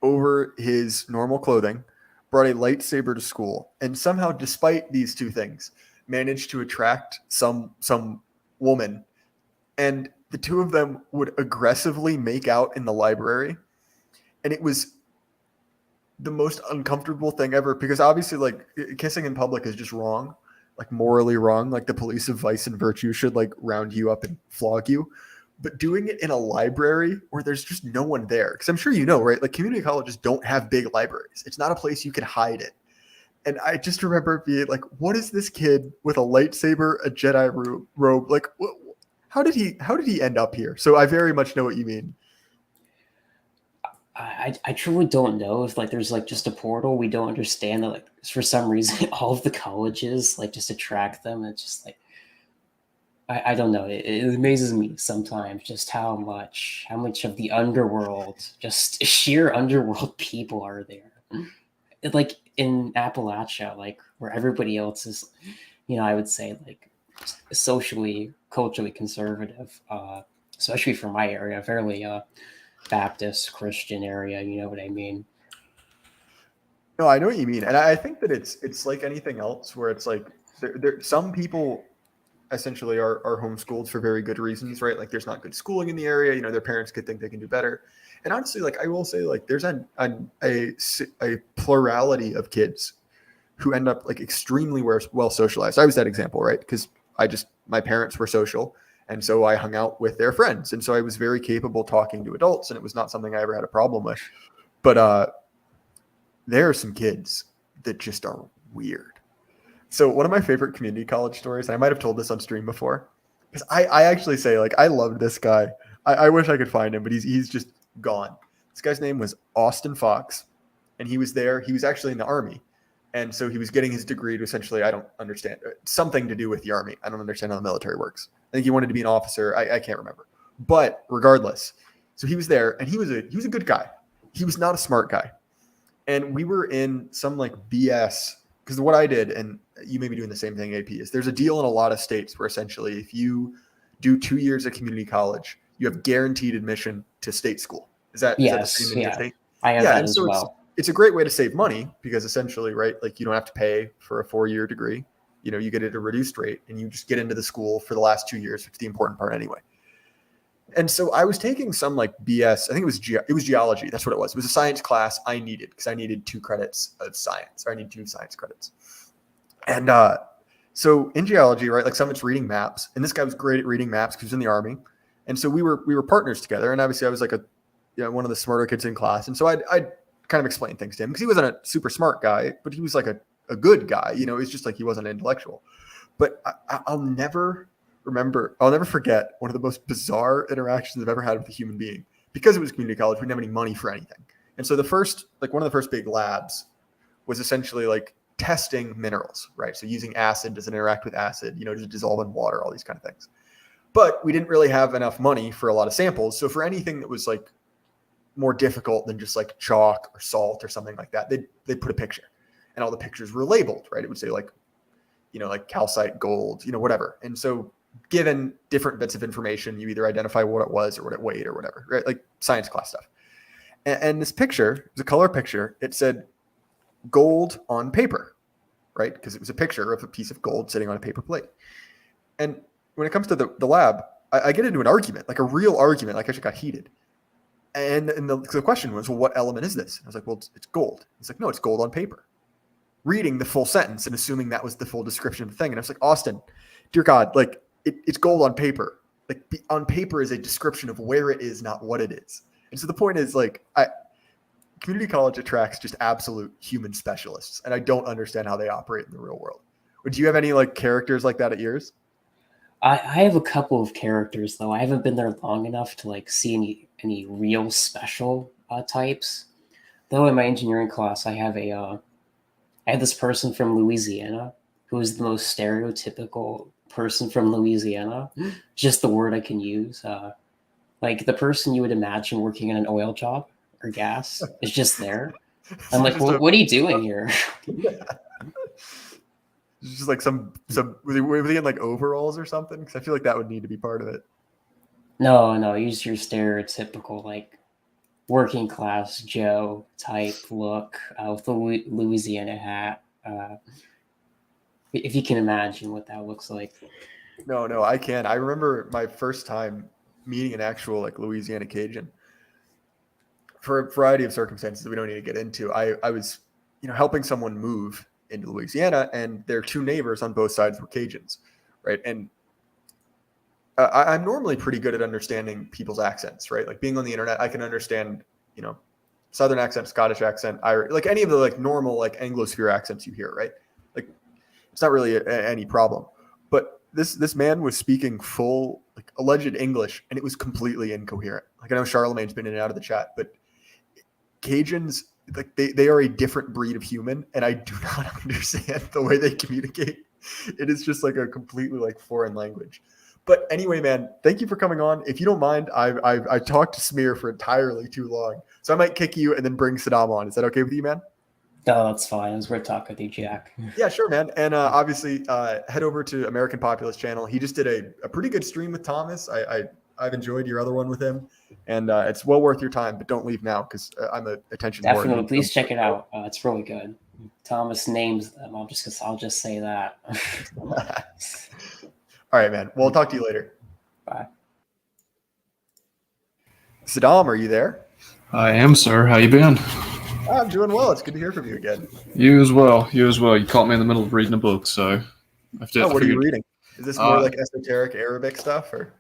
over his normal clothing, brought a lightsaber to school, and somehow, despite these two things, managed to attract some woman. And the two of them would aggressively make out in the library. And it was the most uncomfortable thing ever, because obviously like kissing in public is just wrong, like morally wrong. Like the police of vice and virtue should like round you up and flog you. But doing it in a library where there's just no one there, because I'm sure right? Like community colleges don't have big libraries. It's not a place you can hide it. And I just remember being like, what is this kid with a lightsaber, a Jedi robe? Like, how did he end up here? So I very much know what you mean. I truly don't know if like there's like just a portal we don't understand that like for some reason all of the colleges like just attract them. It's just like I don't know. It amazes me sometimes just how much of the underworld, just sheer underworld people are there. Like in Appalachia, like where everybody else is, I would say like socially, culturally conservative, especially for my area, fairly Baptist Christian area. You know what I mean? No, I know what you mean, and I think that it's like anything else, where it's like some people essentially are homeschooled for very good reasons, right? Like there's not good schooling in the area, their parents could think they can do better. And honestly, like I will say, like there's a plurality of kids who end up like extremely well socialized. I was that example, right? Because my parents were social, and so I hung out with their friends, and so I was very capable talking to adults, and it was not something I ever had a problem with. But there are some kids that just are weird. So one of my favorite community college stories, and I might have told this on stream before, because I actually say, like, I loved this guy. I wish I could find him, but he's just gone. This guy's name was Austin Fox, and he was there. He was actually in the Army. And so he was getting his degree to essentially, I don't understand, something to do with the Army. I don't understand how the military works. I think he wanted to be an officer. I can't remember. But regardless, so he was there, and he was a good guy. He was not a smart guy. And we were in some like BS, because what I did, and you may be doing the same thing, AP, is there's a deal in a lot of states where essentially if you do 2 years of community college, you have guaranteed admission to state school. Is that the same in your state? I have Yeah, that and as so well. it's a great way to save money, because essentially, right, like you don't have to pay for a 4-year degree. You get it at a reduced rate, and you just get into the school for the last 2 years, which is the important part anyway. And so I was taking some like BS. I think it was geology. That's what it was. It was a science class I needed, because I needed 2 credits of science, or I need 2 science credits. And so in geology, right, like some of it's reading maps, and this guy was great at reading maps because he was in the Army. And so we were partners together, and obviously I was like one of the smarter kids in class. And so I'd kind of explain things to him, because he wasn't a super smart guy, but he was like a good guy. It's just like he wasn't an intellectual. But I'll never forget one of the most bizarre interactions I've ever had with a human being. Because it was community college, we didn't have any money for anything. And so one of the first big labs was essentially like testing minerals, right? So using acid, does it interact with acid, does it dissolve in water, all these kind of things. But we didn't really have enough money for a lot of samples. So for anything that was like more difficult than just like chalk or salt or something like that, they'd put a picture, and all the pictures were labeled, right? It would say like, like calcite, gold, whatever. And so given different bits of information, you either identify what it was or what it weighed or whatever, right? Like science class stuff. And this picture was a color picture. It said gold on paper, right? Because it was a picture of a piece of gold sitting on a paper plate. And when it comes to the lab, I get into an argument, like a real argument, like I actually got heated. And the question was, well, what element is this? I was like, well, it's gold. He's like, no, it's gold on paper. Reading the full sentence and assuming that was the full description of the thing. And I was like, Austin, dear God, like it's gold on paper. Like on paper is a description of where it is, not what it is. And so the point is, like, community college attracts just absolute human specialists, and I don't understand how they operate in the real world. Would you have any like characters like that at yours? I have a couple of characters though. I haven't been there long enough to like see any real special types. Though in my engineering class, I had this person from Louisiana who is the most stereotypical person from Louisiana. Just the word I can use. Like the person you would imagine working in an oil job or gas is just there. I'm like, what are you doing here? It's just like some were they in like overalls or something? Because I feel like that would need to be part of it. No, use your stereotypical like working class Joe type look with a Louisiana hat. If you can imagine what that looks like. No, I can. I remember my first time meeting an actual like Louisiana Cajun. For a variety of circumstances that we don't need to get into, I was helping someone move into Louisiana, and their 2 neighbors on both sides were Cajuns, right? And I'm normally pretty good at understanding people's accents, right? Like being on the internet, I can understand, Southern accent, Scottish accent, Irish, like any of the like normal like Anglosphere accents you hear, right? Like it's not really any problem. But this man was speaking full like alleged English, and it was completely incoherent. Like I know Charlemagne's been in and out of the chat, but Cajuns, like they are a different breed of human, and I do not understand the way they communicate. It is just like a completely like foreign language. But anyway, man, thank you for coming on. If you don't mind, I talked to Smear for entirely too long, so I might kick you and then bring Saddam on. Is that okay with you, man? No, that's fine. It was great talking with you, Jack. Yeah, sure, man. And obviously, head over to American Populist channel. He just did a pretty good stream with Thomas. I've enjoyed your other one with him, and it's well worth your time. But don't leave now because I'm a attention whore. Definitely, please check it out. It's really good. Thomas names them. I'll just say that. All right, man. Well, I'll talk to you later. Bye. Saddam, are you there? I am, sir. How you been? I'm doing well. It's good to hear from you again. You as well. You as well. You caught me in the middle of reading a book, so What are you reading? Is this more like esoteric Arabic stuff, or?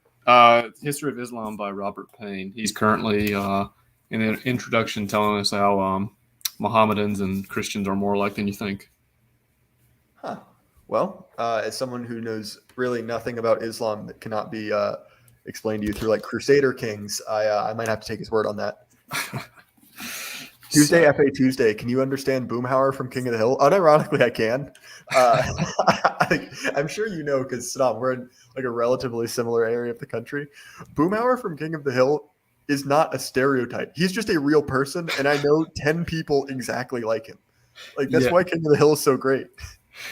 History of Islam by Robert Payne. He's currently in the introduction telling us how Mohammedans and Christians are more alike than you think. Huh. Well, as someone who knows really nothing about Islam that cannot be explained to you through like Crusader kings, I might have to take his word on that. Tuesday, FA Tuesday. Can you understand Boomhauer from King of the Hill? Unironically, I can. I'm sure you know because Saddam, we're in like a relatively similar area of the country. Boomhauer from King of the Hill is not a stereotype. He's just a real person, and I know 10 people exactly like him. Like that's why King of the Hill is so great.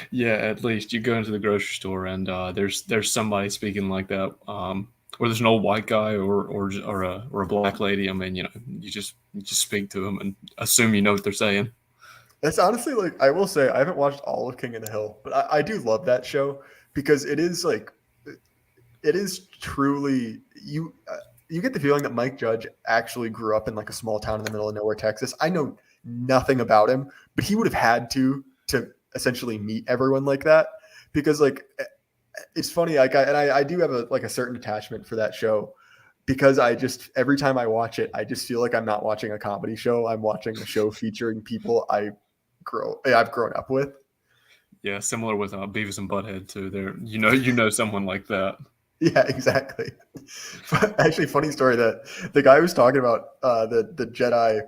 Yeah, at least you go into the grocery store and there's somebody speaking like that. Or there's an old white guy or a black lady. I mean, you just speak to them and assume you know what they're saying. That's honestly like I will say I haven't watched all of King of the Hill, but I do love that show because it is truly you get the feeling that Mike Judge actually grew up in like a small town in the middle of nowhere, Texas. I know nothing about him, but he would have had to essentially meet everyone like that because like it's funny. Like I do have a certain attachment for that show because I just every time I watch it, I just feel like I'm not watching a comedy show. I'm watching a show featuring people I've grown up with. Yeah, similar with Beavis and Butthead too. There, you know someone like that. Yeah, exactly. Actually, funny story that the guy who was talking about the Jedi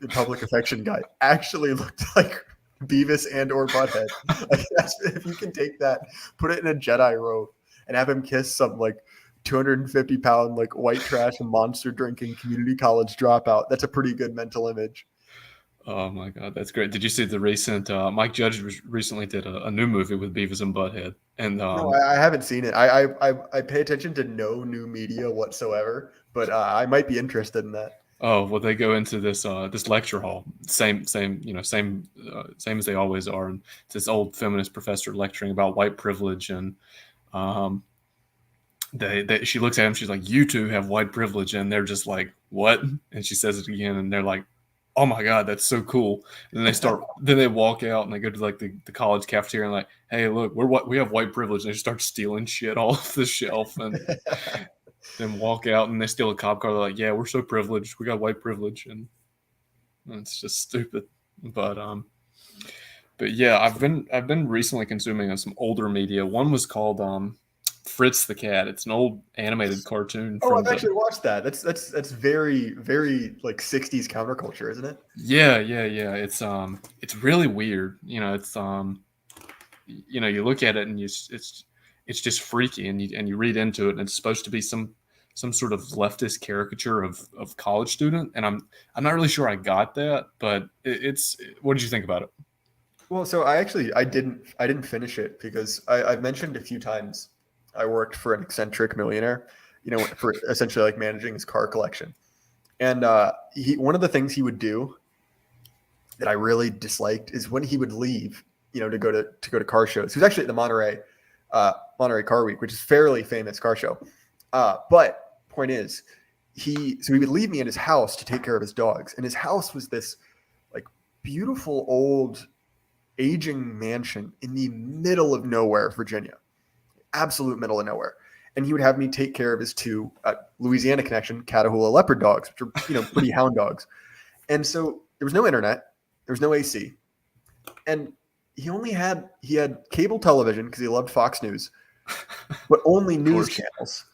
public affection guy actually looked like Beavis and or Butthead. Like if you can take that, put it in a Jedi robe, and have him kiss some like 250-pound like white trash and monster drinking community college dropout, that's a pretty good mental image. Oh my God, that's great! Did you see the recent Mike Judge recently did a new movie with Beavis and Butthead? And no, I haven't seen it. I pay attention to no new media whatsoever, but I might be interested in that. Oh well, they go into this lecture hall, same as they always are, and it's this old feminist professor lecturing about white privilege, and she looks at him, she's like, "You two have white privilege," and they're just like, "What?" And she says it again, and they're like, "Oh my God, that's so cool!" And then they walk out and they go to like the college cafeteria and like, "Hey, look, we have white privilege," and they start stealing shit off the shelf and. Then walk out and they steal a cop car. They're like, "Yeah, we're so privileged. We got white privilege," and it's just stupid. But yeah, I've been recently consuming some older media. One was called Fritz the Cat. It's an old animated cartoon. Oh, I've actually watched that. That's very very like 60s counterculture, isn't it? Yeah. It's really weird. It's you look at it and it's just freaky, and you read into it, and it's supposed to be some sort of leftist caricature of college student, and I'm not really sure I got that, but it's. What did you think about it? Well, so I didn't finish it because I've mentioned a few times I worked for an eccentric millionaire, for essentially like managing his car collection, and one of the things he would do that I really disliked is when he would leave, to go to car shows. He was actually at the Monterey Car Week, which is a fairly famous car show. But point is, he would leave me in his house to take care of his dogs. And his house was this like beautiful old aging mansion in the middle of nowhere, Virginia, absolute middle of nowhere. And he would have me take care of his two Louisiana connection Catahoula leopard dogs, which are, pretty hound dogs. And so there was no internet, there was no AC, and he had cable television because he loved Fox News, but only news course. channels.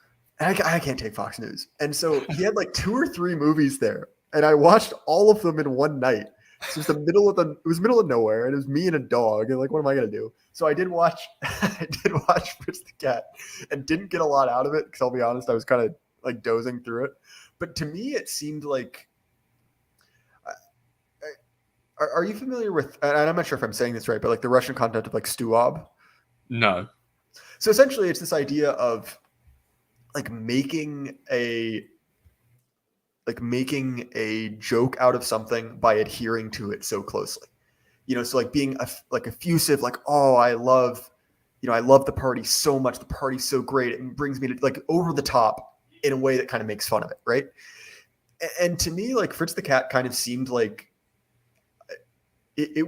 And I can't take Fox News. And so he had like 2 or 3 movies there, and I watched all of them in one night. So it was middle of nowhere, and it was me and a dog. And like, what am I gonna do? So I did watch Fritz the Cat, and didn't get a lot out of it because I'll be honest, I was kind of like dozing through it. But to me, it seemed like. Are you familiar with? And I'm not sure if I'm saying this right, but like the Russian concept of like stuob. No. So essentially, it's this idea of like making a joke out of something by adhering to it so closely. So like being like effusive, like, oh, I love the party so much. The party's so great. It brings me to like over the top in a way that kind of makes fun of it, right? And to me, like Fritz the Cat kind of seemed like it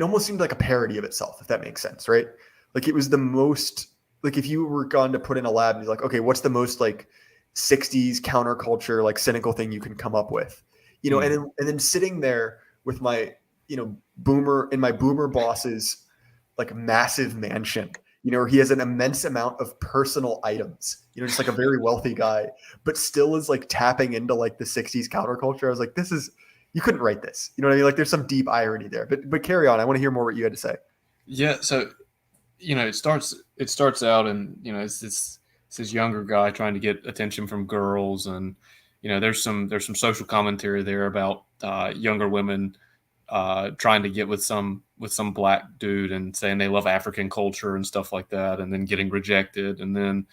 almost seemed like a parody of itself, if that makes sense, right? Like it was the most, like if you were going to put in a lab and you're like, okay, what's the most like 60s counterculture, like cynical thing you can come up with, and then sitting there with my, boomer boss's like massive mansion, where he has an immense amount of personal items, just like a very wealthy guy, but still is like tapping into like the 60s counterculture. I was like, you couldn't write this. You know what I mean? Like there's some deep irony there, but carry on. I want to hear more what you had to say. Yeah. So, it starts out and, it's this younger guy trying to get attention from girls. And, there's some social commentary there about younger women trying to get with some black dude and saying they love African culture and stuff like that, and then getting rejected. And then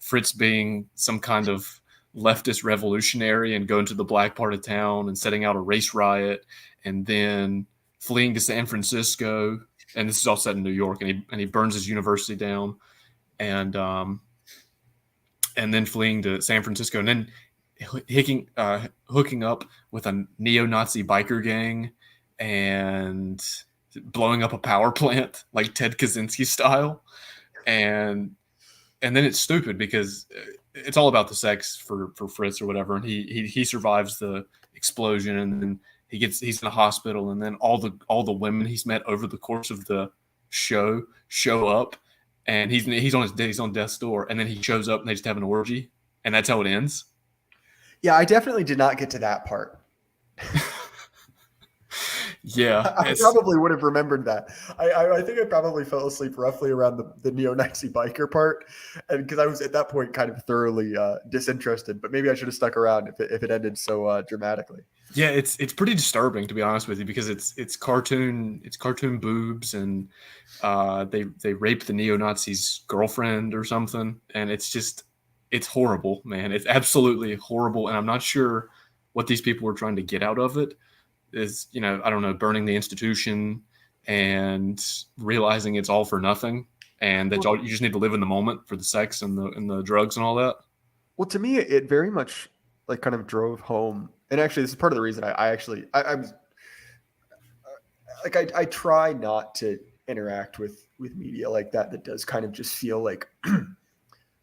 Fritz being some kind of leftist revolutionary and going to the black part of town and setting out a race riot, and then fleeing to San Francisco. And this is all set in New York, and he burns his university down, and then fleeing to San Francisco, and then hooking up with a neo-Nazi biker gang and blowing up a power plant like Ted Kaczynski style. And then it's stupid because it's all about the sex for Fritz or whatever. And he survives the explosion, and then he's in a hospital, and then all the women he's met over the course of the show up, and he's on death's door, and then he shows up and they just have an orgy, and that's how it ends. Yeah, I definitely did not get to that part. Yeah, I probably would have remembered that. I think I probably fell asleep roughly around the neo-Nazi biker part, and because I was at that point kind of thoroughly disinterested. But maybe I should have stuck around if it ended so dramatically. Yeah, it's pretty disturbing, to be honest with you, because it's cartoon boobs, and they rape the neo-Nazi's girlfriend or something, and it's horrible, man. It's absolutely horrible, and I'm not sure what these people were trying to get out of it. Is, I don't know, burning the institution and realizing it's all for nothing, and that you just need to live in the moment for the sex and the drugs and all that. Well, to me, it very much like kind of drove home. And actually, this is part of the reason I was like, I try not to interact with media like that does kind of just feel like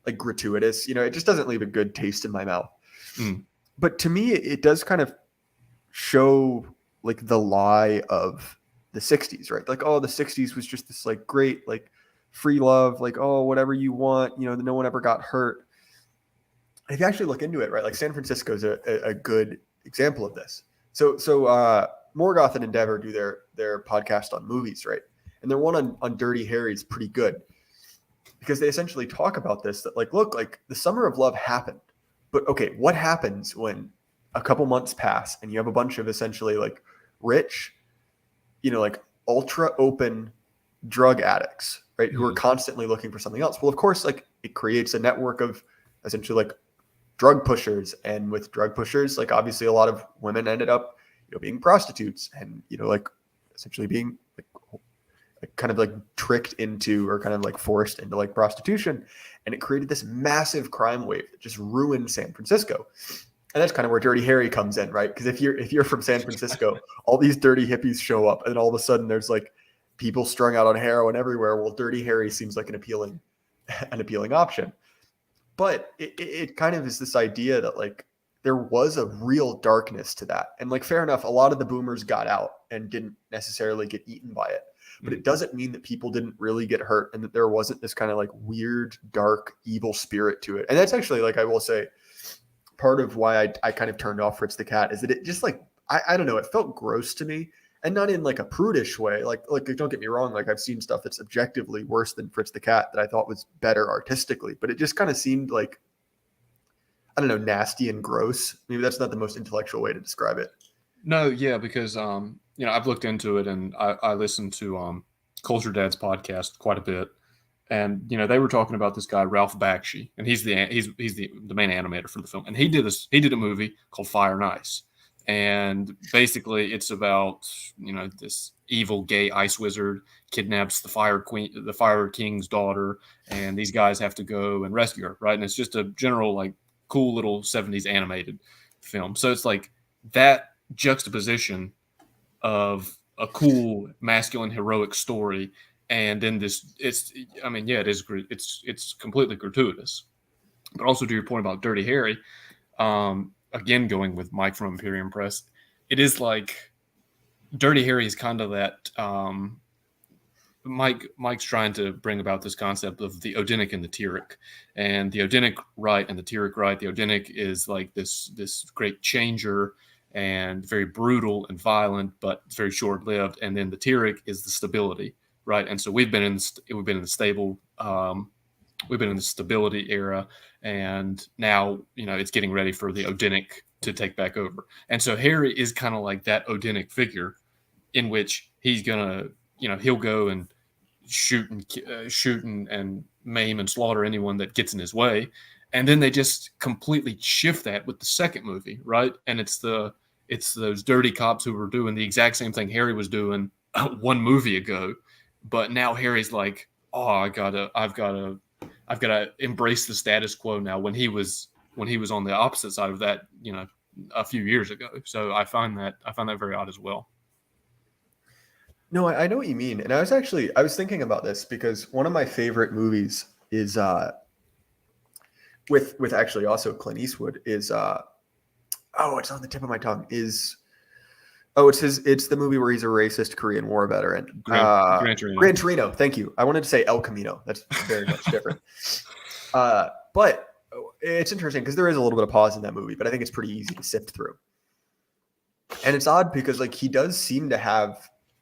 like gratuitous. It just doesn't leave a good taste in my mouth. But to me, it does kind of show like the lie of the 60s, right? Like, oh, the 60s was just this like great, like free love, like, oh, whatever you want, no one ever got hurt. If you actually look into it, right, like San Francisco is a good example of this. So Morgoth and Endeavor do their podcast on movies, right? And their one on Dirty Harry is pretty good because they essentially talk about this, that like, look, like the summer of love happened, but okay, what happens when a couple months pass and you have a bunch of essentially like rich, like ultra open drug addicts, right? Who are constantly looking for something else. Well, of course, like it creates a network of essentially like drug pushers, and with drug pushers, like obviously a lot of women ended up, being prostitutes, and, like essentially being like kind of like tricked into, or kind of like forced into like prostitution. And it created this massive crime wave that just ruined San Francisco. And that's kind of where Dirty Harry comes in, right? Because if you're from San Francisco, all these dirty hippies show up, and all of a sudden there's like people strung out on heroin everywhere. Well, Dirty Harry seems like an appealing option. But it kind of is this idea that like there was a real darkness to that. And like, fair enough, a lot of the boomers got out and didn't necessarily get eaten by it. But it doesn't mean that people didn't really get hurt and that there wasn't this kind of like weird, dark, evil spirit to it. And that's actually, like, I will say, part of why I kind of turned off Fritz the Cat is that it just like, I don't know, it felt gross to me. And not in like a prudish way. Like don't get me wrong. Like, I've seen stuff that's objectively worse than Fritz the Cat that I thought was better artistically, but it just kind of seemed like, I don't know, nasty and gross. Maybe that's not the most intellectual way to describe it. No, yeah, because I've looked into it and I listened to Culture Dad's podcast quite a bit, and they were talking about this guy Ralph Bakshi, and he's the main animator for the film, and he did a movie called Fire and Ice, and basically it's about this evil gay ice wizard kidnaps the Fire King's daughter, and these guys have to go and rescue her, right? And it's just a general like cool little 70s animated film. So it's like that juxtaposition of a cool masculine heroic story, and then it is it's completely gratuitous. But also, to your point about Dirty Harry, again going with Mike from Imperium Press, it is like Dirty Harry is kind of that Mike's trying to bring about this concept of the Odinic and the Tyrrhic, and the Odinic right and the Tyrrhic right. The Odinic is like this great changer and very brutal and violent, but very short lived. And then the Tyrrhic is the stability, right? And so we've been in the stability era, and now it's getting ready for the Odinic to take back over. And so Harry is kind of like that Odinic figure, in which he's gonna he'll go and shoot and maim and slaughter anyone that gets in his way. And then they just completely shift that with the second movie, right? And it's those dirty cops who were doing the exact same thing Harry was doing one movie ago, but now Harry's like, oh, I've got to embrace the status quo now, when he was on the opposite side of that, a few years ago. So I find that very odd as well. No, I know what you mean. And I was thinking about this because one of my favorite movies is with actually also Clint Eastwood is it's on the tip of my tongue, it's the movie where he's a racist Korean War veteran. Gran Torino. Gran Torino, thank you. I wanted to say El Camino. That's very much different. But it's interesting because there is a little bit of pause in that movie, but I think it's pretty easy to sift through. And it's odd because like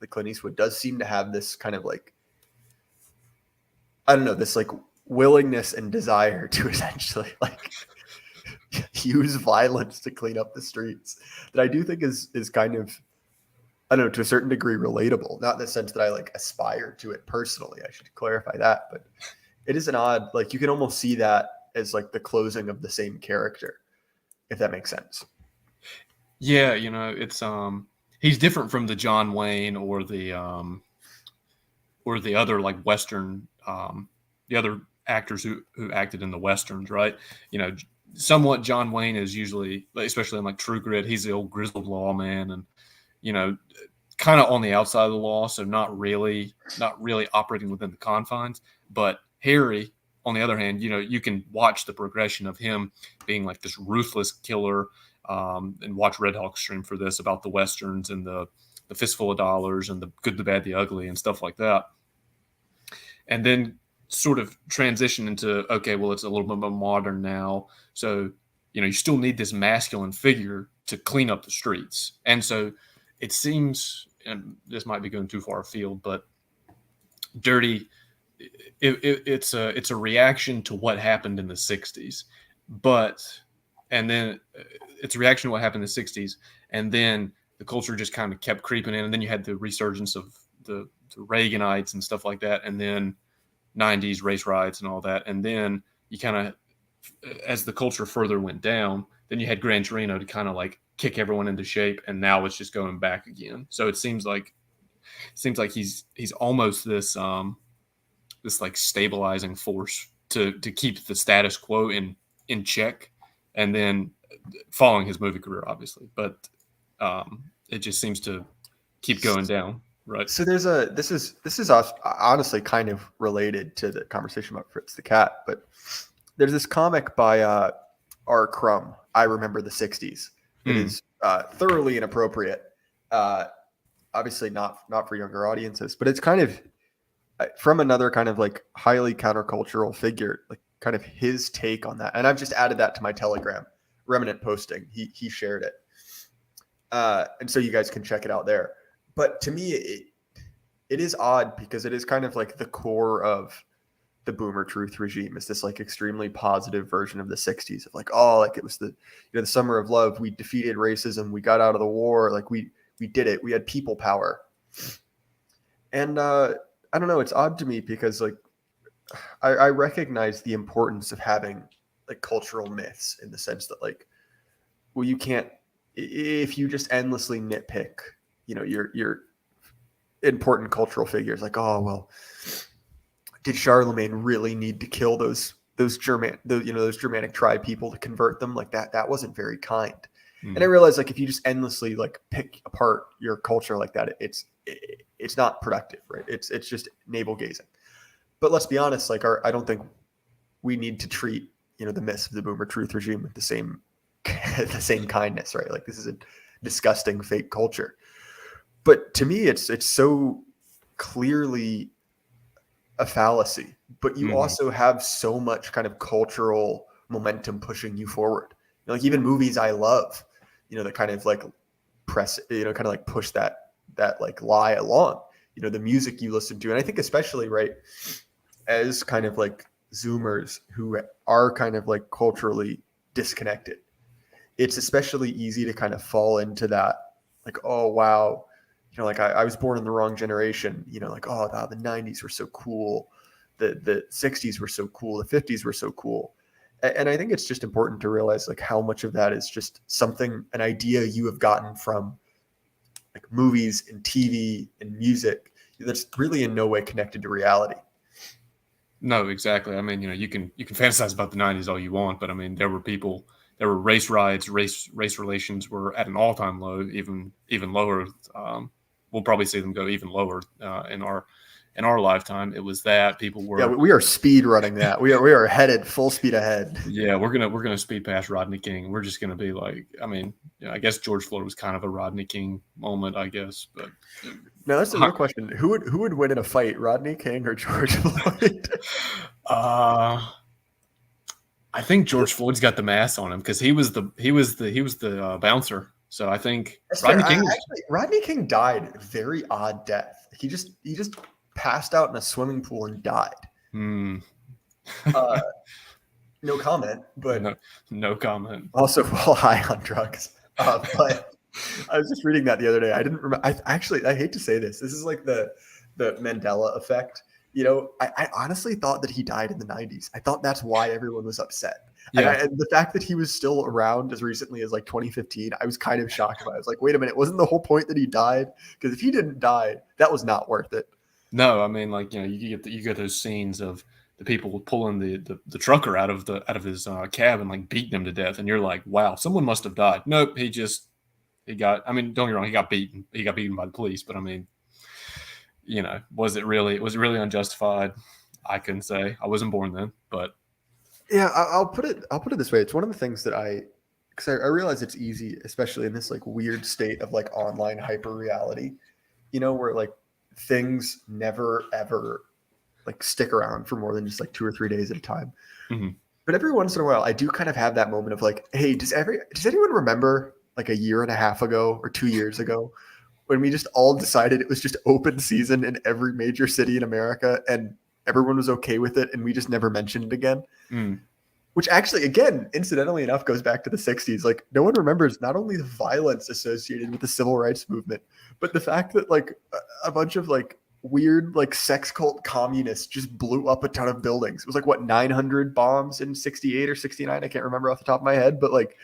Clint Eastwood does seem to have this kind of like, I don't know, this like willingness and desire to essentially like use violence to clean up the streets that I do think is kind of, I don't know, to a certain degree relatable. Not in the sense that I like aspire to it personally. I should clarify that, but it is an odd, like you can almost see that as like the closing of the same character, if that makes sense. Yeah, it's he's different from the John Wayne or the other like Western the other actors who acted in the Westerns, right? Somewhat John Wayne is usually, especially in like True Grit, he's the old grizzled lawman and kind of on the outside of the law, so not really operating within the confines. But Harry, on the other hand, you can watch the progression of him being like this ruthless killer, and watch Red Hawk stream for this about the Westerns and the fistful of dollars and the good, the bad, the ugly and stuff like that. And then sort of transition into, okay, well, it's a little bit more modern now. So, you still need this masculine figure to clean up the streets. And so it seems, and this might be going too far afield, but Dirty, it's a reaction to what happened in the 60s. And then it's a reaction to what happened in the 60s. And then the culture just kind of kept creeping in. And then you had the resurgence of the Reaganites and stuff like that. And then 90s race riots and all that. And then you kind of, as the culture further went down, then you had Gran Torino to kind of like kick everyone into shape. And now it's just going back again. So it seems like he's almost this like stabilizing force to keep the status quo in check. And then following his movie career, obviously, but it just seems to keep going down, right? So this is honestly kind of related to the conversation about Fritz the Cat, but there's this comic by R. Crumb, I remember the 60s. It is thoroughly inappropriate. Obviously not for younger audiences, but it's kind of from another kind of like highly countercultural figure, like kind of his take on that. And I've just added that to my Telegram remnant posting. He shared it. And so you guys can check it out there. But to me, it is odd because it is kind of like the core of the boomer truth regime is this like extremely positive version of the 60s of like, oh, like it was the summer of love. We defeated racism. We got out of the war. Like we did it. We had people power. And I don't know. It's odd to me because like I recognize the importance of having like cultural myths in the sense that like, well, you can't, if you just endlessly nitpick, your important cultural figures like, oh, well, did Charlemagne really need to kill those Germanic tribe people to convert them? Like that wasn't very kind. And I realized like if you just endlessly like pick apart your culture like that, it's not productive, right? It's just navel gazing. But let's be honest, like I don't think we need to treat the myths of the boomer truth regime with the same kindness, right? Like this is a disgusting fake culture. But to me, it's so clearly a fallacy, but you also have so much kind of cultural momentum pushing you forward. Like even movies I love, that kind of like press, kind of like push that like lie along, the music you listen to. And I think especially right as kind of like Zoomers who are kind of like culturally disconnected, it's especially easy to kind of fall into that like, oh, wow, like I was born in the wrong generation, like, oh, the 90s were so cool. The 60s were so cool. The 50s were so cool. And I think it's just important to realize like how much of that is just an idea you have gotten from like movies and TV and music that's really in no way connected to reality. No, exactly. I mean, you can fantasize about the 90s all you want, but I mean, there were race riots, race relations were at an all-time low, even lower. We'll probably see them go even lower in our lifetime. It was that people were. Yeah, we are speed running that. We are headed full speed ahead. Yeah, we're gonna speed past Rodney King. We're just gonna be like, I mean, I guess George Floyd was kind of a Rodney King moment, I guess. But now that's the real question: who would win in a fight, Rodney King or George Floyd? I think George Floyd's got the mask on him because he was the bouncer. So I think Rodney King died a very odd death. He just passed out in a swimming pool and died. No comment, but no comment. Also while high on drugs. But I was just reading that the other day. I didn't remember. I hate to say this. This is like the Mandela effect. I honestly thought that he died in the 90s. I thought that's why everyone was upset. Yeah. And the fact that he was still around as recently as like 2015, I was kind of shocked by it. I was like, wait a minute, wasn't the whole point that he died? Because if he didn't die, that was not worth it. No, I mean, like, you get those scenes of the people pulling the trucker out of his cab and like beating him to death, and you're like, wow, someone must have died. Nope, he got. I mean, don't get me wrong, he got beaten. He got beaten by the police, but I mean, was it really unjustified? I couldn't say. I wasn't born then, but yeah, I'll put it this way. It's one of the things that because I realize it's easy, especially in this like weird state of like online hyper reality, where like things never ever like stick around for more than just like 2 or 3 days at a time. Mm-hmm. But every once in a while, I do kind of have that moment of like, hey, does anyone remember like a year and a half ago or 2 years ago when we just all decided it was just open season in every major city in America and everyone was okay with it and we just never mentioned it again? Which actually, again, incidentally enough, goes back to the 60s. Like, no one remembers not only the violence associated with the civil rights movement, but the fact that like a bunch of like weird like sex cult communists just blew up a ton of buildings. It was like, what, 900 bombs in 68 or 69? I can't remember off the top of my head, but like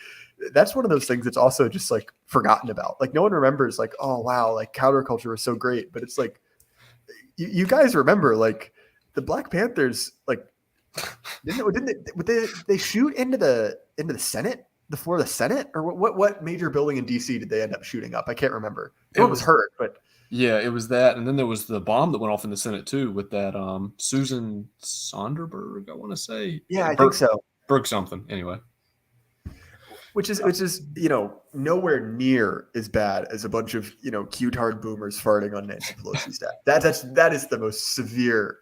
that's one of those things that's also just like forgotten about. Like no one remembers like, oh wow, like counterculture was so great. But it's like, you guys remember like the Black Panthers, like, didn't they shoot into the Senate, the floor of the Senate, or what major building in DC did they end up shooting up? I can't remember. It was hurt, but yeah, it was that, and then there was the bomb that went off in the Senate too with that Susan Sonderberg, I want to say. Yeah, I think so. Berg something anyway. which is nowhere near as bad as a bunch of cute-hard boomers farting on Nancy Pelosi's staff. That is the most severe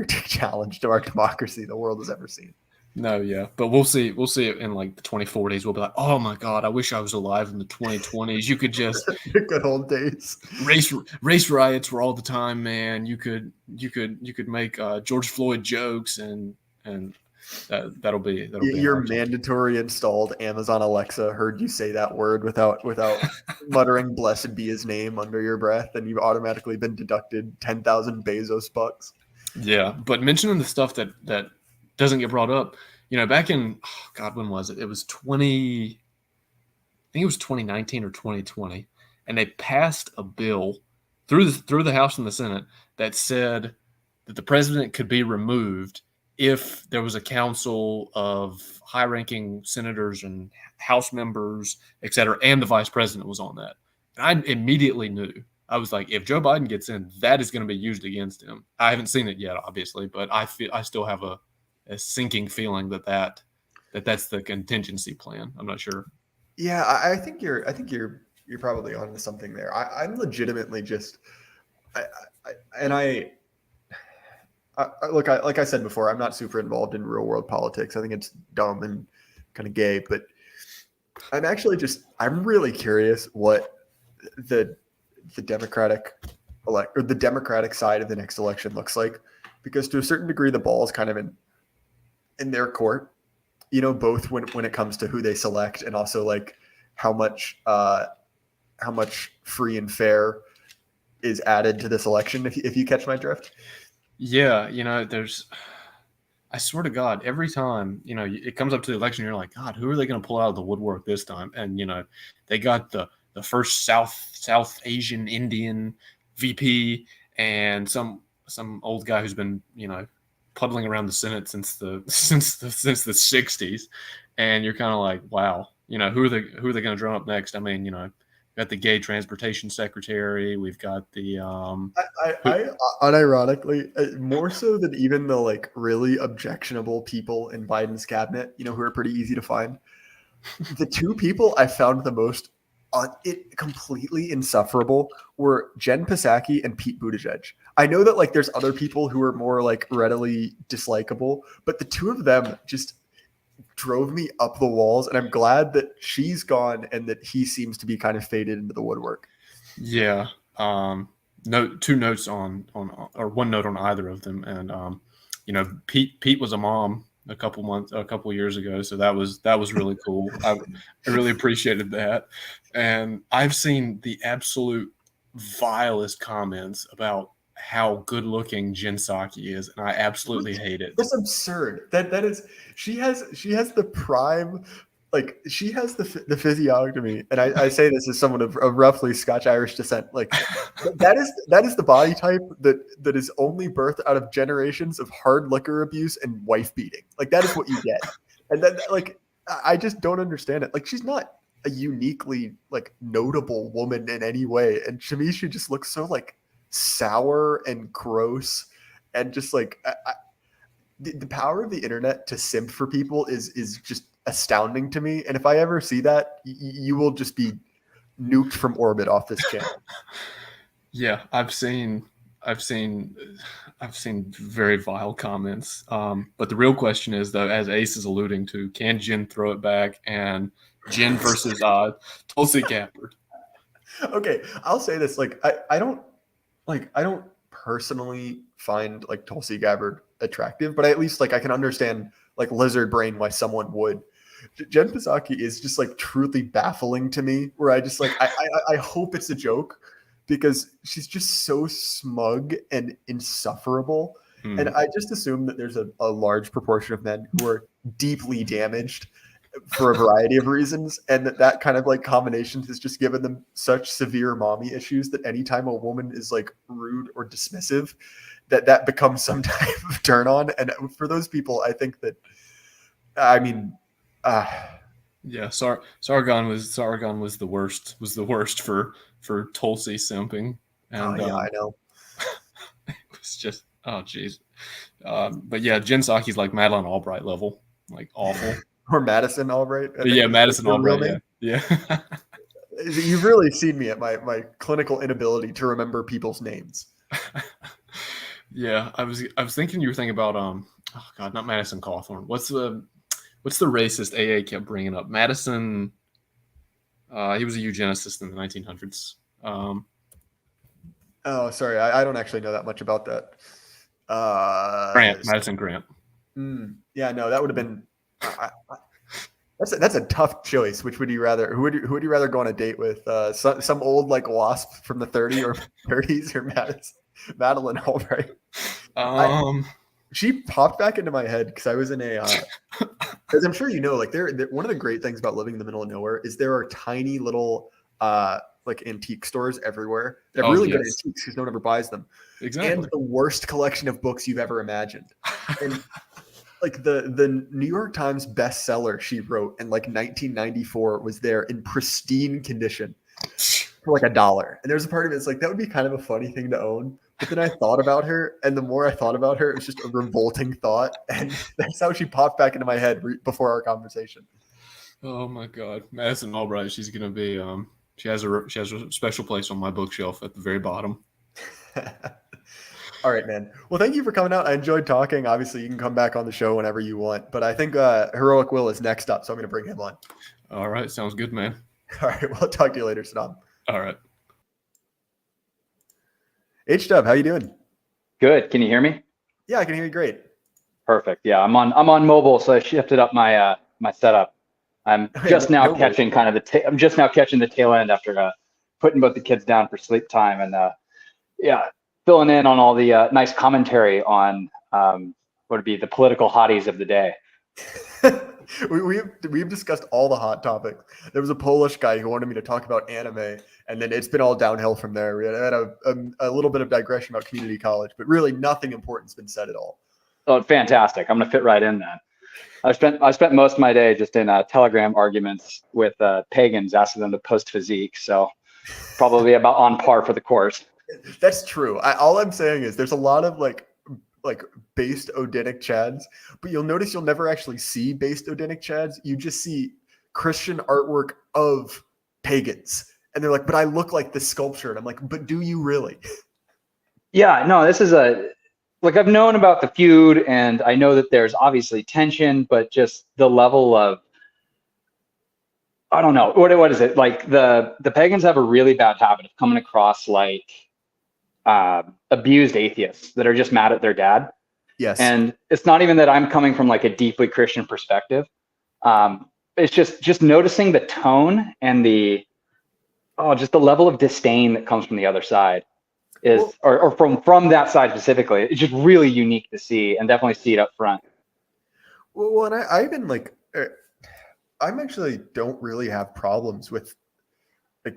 challenge to our democracy the world has ever seen. No, yeah, but we'll see it in like the 2040s. We'll be like, oh my god, I wish I was alive in the 2020s. You could just The good old days. Race riots were all the time, man. You could make George Floyd jokes, and that'll be Your mandatory installed Amazon Alexa heard you say that word without muttering "Blessed be His name" under your breath, and you've automatically been deducted 10,000 Bezos bucks. Yeah, but mentioning the stuff that doesn't get brought up, back in when was it? It was 2019 or 2020, and they passed a bill through the House and the Senate that said that the president could be removed if there was a council of high-ranking senators and House members, et cetera, and the vice president was on that. And I immediately knew. I was like, if Joe Biden gets in, that is going to be used against him. I haven't seen it yet, obviously, but I still have a sinking feeling that's the contingency plan. I'm not sure. Yeah, I think you're probably onto something there. I'm legitimately just, look, like I said before, I'm not super involved in real world politics. I think it's dumb and kind of gay, but I'm really curious what the Democratic the Democratic side of the next election looks like, because to a certain degree, the ball is kind of in their court, both when it comes to who they select and also like how much free and fair is added to this election. If you catch my drift. Yeah, I swear to God, every time, it comes up to the election, you're like, God, who are they going to pull out of the woodwork this time? And, they got the first South Asian Indian VP and some old guy who's been, puddling around the Senate since the 60s. And you're kind of like, wow, who are they going to drum up next? I mean, got the gay transportation secretary. We've got the I unironically, more so than even the like really objectionable people in Biden's cabinet, who are pretty easy to find. The two people I found the most completely insufferable were Jen Psaki and Pete Buttigieg. I know that like there's other people who are more like readily dislikable, but the two of them just drove me up the walls, and I'm glad that she's gone and that he seems to be kind of faded into the woodwork. Yeah. Two notes on one note on either of them. And, Pete was a mom a couple years ago. So that was really cool. I really appreciated that. And I've seen the absolute vilest comments about how good looking Jen Psaki is, and I absolutely hate it. That's absurd. That is, she has the prime, like she has the physiognomy, and I say this as someone of roughly Scotch-Irish descent. Like that is the body type that is only birthed out of generations of hard liquor abuse and wife beating. Like that is what you get, and then like I just don't understand it. Like she's not a uniquely like notable woman in any way, and to me she just looks so like sour and gross, and just like the power of the internet to simp for people is just astounding to me. And if I ever see that, you will just be nuked from orbit off this channel. Yeah, I've seen very vile comments. But the real question is, though, as Ace is alluding to, can Jen throw it back? And Jen versus Tulsi Gabbard. Okay, I'll say this: like, I don't personally find like Tulsi Gabbard attractive, but at least like I can understand like lizard brain why someone would. Jen Psaki is just like truly baffling to me, where I just like I hope it's a joke, because she's just so smug and insufferable. And I just assume that there's a large proportion of men who are deeply damaged for a variety of reasons, and that kind of like combination has just given them such severe mommy issues that anytime a woman is like rude or dismissive, that becomes some type of turn on. And for those people, I think that, I mean, yeah, Sargon was the worst for Tulsi simping. And yeah, I know. It's just, oh geez. But yeah, Jen Psaki's like Madeleine Albright level, like awful. or Madison Albright. I think Yeah, is Madison her real Albright. name. Yeah. You've really seen me at my clinical inability to remember people's names. Yeah, I was thinking you were thinking about oh god, not Madison Cawthorn. What's the racist AA kept bringing up? Madison. He was a eugenicist in the 1900s. Oh, sorry, I don't actually know that much about that. Madison Grant. Yeah, no, that would have been. That's a tough choice. Which would you rather? Who would you rather go on a date with? Some old like wasp from the 30s or 30s or Madeline Albright? She popped back into my head because I was in a. As I'm sure you know, like they're one of the great things about living in the middle of nowhere is there are tiny little like antique stores everywhere. They're really good antiques because no one ever buys them. Exactly. And the worst collection of books you've ever imagined. And like the New York Times bestseller she wrote in like 1994 was there in pristine condition for like $1. And there's a part of it that's like that would be kind of a funny thing to own. But then I thought about her, and the more I thought about her, it was just a revolting thought, and that's how she popped back into my head before our conversation. Oh my god, Madison Albright. She's gonna be she has a special place on my bookshelf at the very bottom. All right, man. Well, thank you for coming out. I enjoyed talking. Obviously, you can come back on the show whenever you want, but I think Heroic Will is next up, so I'm going to bring him on. All right, sounds good, man. All right, well, I'll talk to you later, Saddam. All right. H-Dub, how you doing? Good. Can you hear me? Yeah, I can hear you great. Perfect. Yeah, I'm on mobile, so I shifted up my my setup. I'm just now catching kind of I'm just now catching the tail end after putting both the kids down for sleep time, and yeah, filling in on all the nice commentary on what would be the political hotties of the day. We've discussed all the hot topics. There was a Polish guy who wanted me to talk about anime, and then it's been all downhill from there. We had a little bit of digression about community college, but really nothing important's been said at all. Oh, fantastic! I'm gonna fit right in then. I spent most of my day just in Telegram arguments with pagans, asking them to post physique. So probably about on par for the course. That's true. All I'm saying is there's a lot of like based Odinic Chads, but you'll notice you'll never actually see based Odinic Chads. You just see Christian artwork of pagans. And they're like, but I look like this sculpture. And I'm like, but do you really? Yeah, no, this is I've known about the feud, and I know that there's obviously tension, but just the level of, I don't know, what is it? Like the pagans have a really bad habit of coming across like abused atheists that are just mad at their dad. Yes. And it's not even that I'm coming from like a deeply Christian perspective. It's just noticing the tone and just the level of disdain that comes from the other side or from that side specifically. It's just really unique to see, and definitely see it up front. Well, and I've been like, I'm actually don't really have problems with like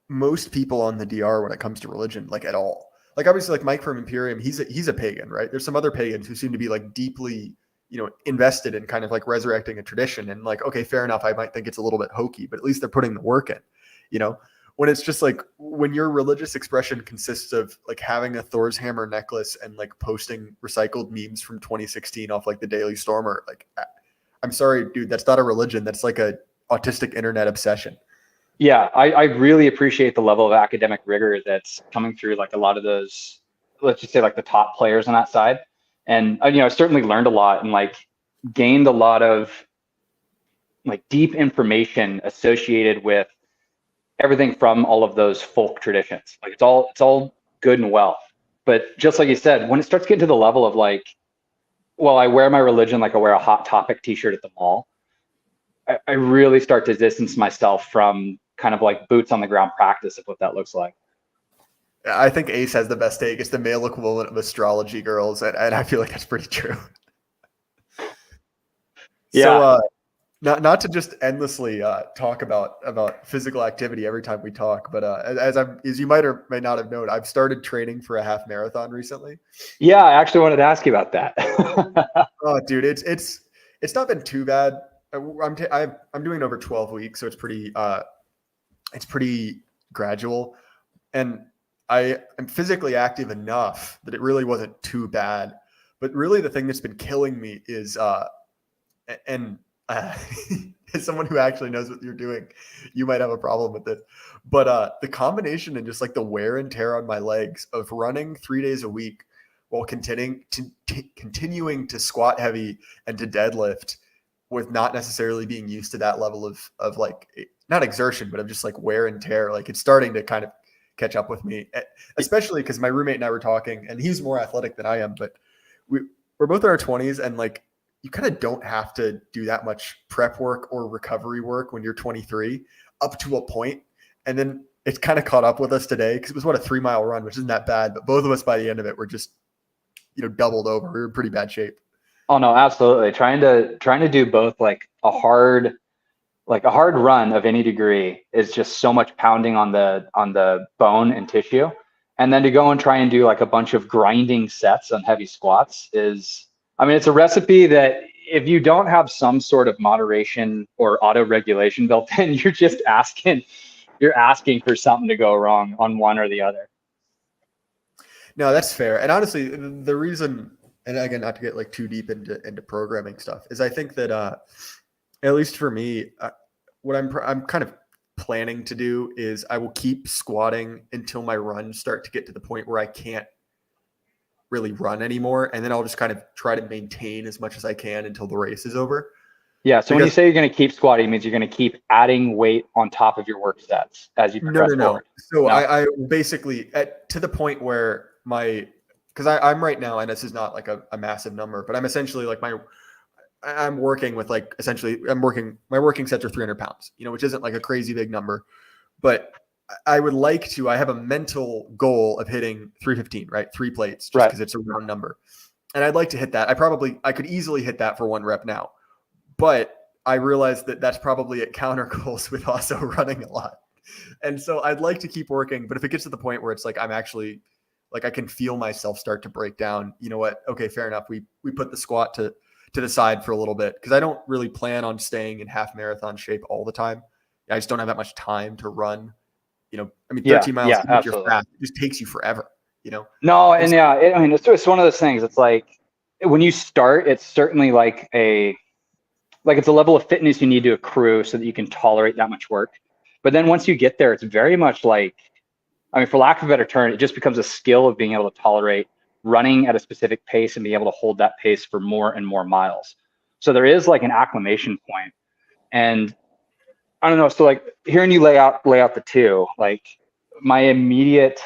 most people on the DR when it comes to religion, like at all. Like obviously like Mike from Imperium, he's a pagan, right? There's some other pagans who seem to be like deeply, invested in kind of like resurrecting a tradition, and like, okay, fair enough. I might think it's a little bit hokey, but at least they're putting the work in, when it's just like when your religious expression consists of like having a Thor's hammer necklace and like posting recycled memes from 2016 off like the Daily Stormer, like I'm sorry, dude, that's not a religion. That's like a autistic internet obsession. Yeah, I really appreciate the level of academic rigor that's coming through like a lot of those, let's just say like the top players on that side. And I certainly learned a lot and like gained a lot of like deep information associated with everything from all of those folk traditions. Like it's all good and well. But just like you said, when it starts getting to the level of like, well, I wear my religion like I wear a Hot Topic t-shirt at the mall, I really start to distance myself from kind of like boots on the ground practice of what that looks like. I think Ace has the best take. It's the male equivalent of astrology girls, and I feel like that's pretty true. Yeah. So, not to just endlessly talk about physical activity every time we talk, but as you might or may not have known, I've started training for a half marathon recently. Yeah, I actually wanted to ask you about that. Oh, dude, it's not been too bad. I'm doing it over 12 weeks, so it's pretty gradual, and I'm physically active enough that it really wasn't too bad. But really, the thing that's been killing me is and as someone who actually knows what you're doing, you might have a problem with it. But the combination and just like the wear and tear on my legs of running 3 days a week while continuing to squat heavy and to deadlift with not necessarily being used to that level of like, not exertion, but of just like wear and tear. Like it's starting to kind of catch up with me, especially because my roommate and I were talking, and he's more athletic than I am, but we're both in our 20s, and like you kind of don't have to do that much prep work or recovery work when you're 23 up to a point. And then it's kind of caught up with us today because it was a 3-mile run, which isn't that bad, but both of us by the end of it were just, doubled over. We were in pretty bad shape. Oh no, absolutely. Trying to do both like a hard run of any degree is just so much pounding on the bone and tissue. And then to go and try and do like a bunch of grinding sets on heavy squats is, I mean, it's a recipe that if you don't have some sort of moderation or auto regulation built in, you're asking for something to go wrong on one or the other. No, that's fair. And honestly, the reason, and again, not to get like too deep into programming stuff, is I think that at least for me, what I'm kind of planning to do is I will keep squatting until my runs start to get to the point where I can't really run anymore, and then I'll just kind of try to maintain as much as I can until the race is over. Yeah. So when you say you're going to keep squatting, it means you're going to keep adding weight on top of your work sets as you progress forward. So I basically to the point where because I'm right now, and this is not like a massive number, but I'm essentially like I'm working with like my working sets are 300 pounds, which isn't like a crazy big number, but I would like to, I have a mental goal of hitting 315, right? 3 plates, just because it's a round number. And I'd like to hit that. I could easily hit that for 1 rep now, but I realize that that's probably at counter goals with also running a lot. And so I'd like to keep working, but if it gets to the point where it's like, I'm actually like, I can feel myself start to break down, you know what? Okay, fair enough. We put the squat to the side for a little bit, because I don't really plan on staying in half marathon shape all the time. I just don't have that much time to run. 13 miles, even if you're fast, it just takes you forever, No, and it's one of those things. It's like when you start, it's certainly like it's a level of fitness you need to accrue so that you can tolerate that much work. But then once you get there, it's very much like, for lack of a better term, it just becomes a skill of being able to tolerate running at a specific pace and being able to hold that pace for more and more miles. So there is like an acclimation point. And I don't know. So like hearing you lay out the two, like my immediate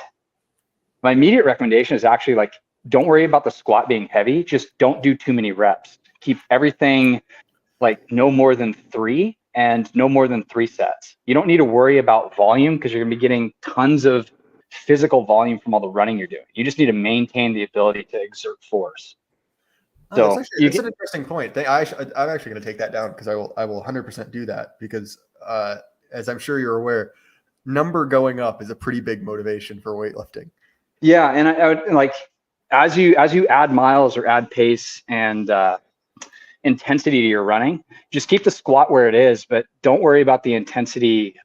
recommendation is actually like, don't worry about the squat being heavy. Just don't do too many reps. Keep everything like no more than 3 and no more than 3 sets. You don't need to worry about volume because you're going to be getting tons of physical volume from all the running you're doing. You just need to maintain the ability to exert force. So that's an interesting point. I'm actually going to take that down, because I will 100% do that, because as I'm sure you're aware, number going up is a pretty big motivation for weightlifting. Yeah, and I would like, as you add miles or add pace and intensity to your running, just keep the squat where it is, but don't worry about the intensity.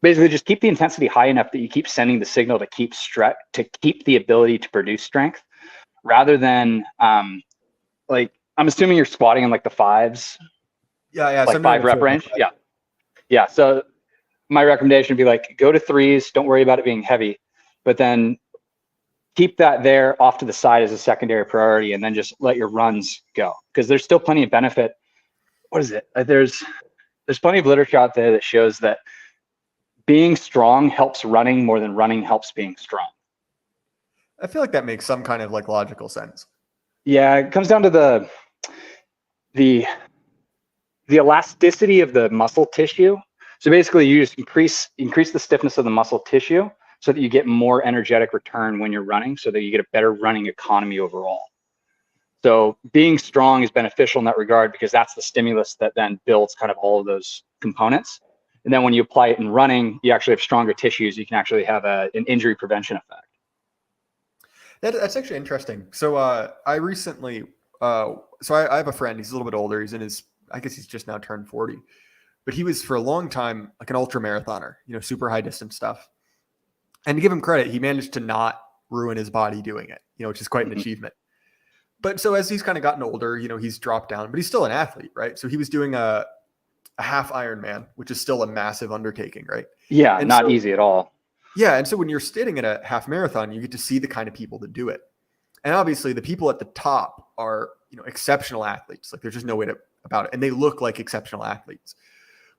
Basically, just keep the intensity high enough that you keep sending the signal to keep the ability to produce strength, rather than like, I'm assuming you're squatting in like the 5s. Yeah. Like 5 rep range. Yeah. So my recommendation would be like, go to 3s. Don't worry about it being heavy, but then keep that there off to the side as a secondary priority, and then just let your runs go, because there's still plenty of benefit. What is it? There's plenty of literature out there that shows that being strong helps running more than running helps being strong. I feel like that makes some kind of like logical sense. Yeah, it comes down to the elasticity of the muscle tissue. So basically, you just increase the stiffness of the muscle tissue so that you get more energetic return when you're running, so that you get a better running economy overall. So being strong is beneficial in that regard, because that's the stimulus that then builds kind of all of those components. And then when you apply it in running, you actually have stronger tissues. You can actually have an injury prevention effect. That's actually interesting. So I recently, I have a friend. He's a little bit older. I guess he's just now turned 40, but he was for a long time like an ultra marathoner, super high distance stuff. And to give him credit, he managed to not ruin his body doing it, which is quite an achievement. But so as he's kind of gotten older, he's dropped down, but he's still an athlete, right? So he was doing a half Ironman, which is still a massive undertaking, right? Yeah, And not so, easy at all. yeah, and so when you're sitting at a half marathon, you get to see the kind of people that do it. And obviously the people at the top are, exceptional athletes. Like there's just no way about it. And they look like exceptional athletes.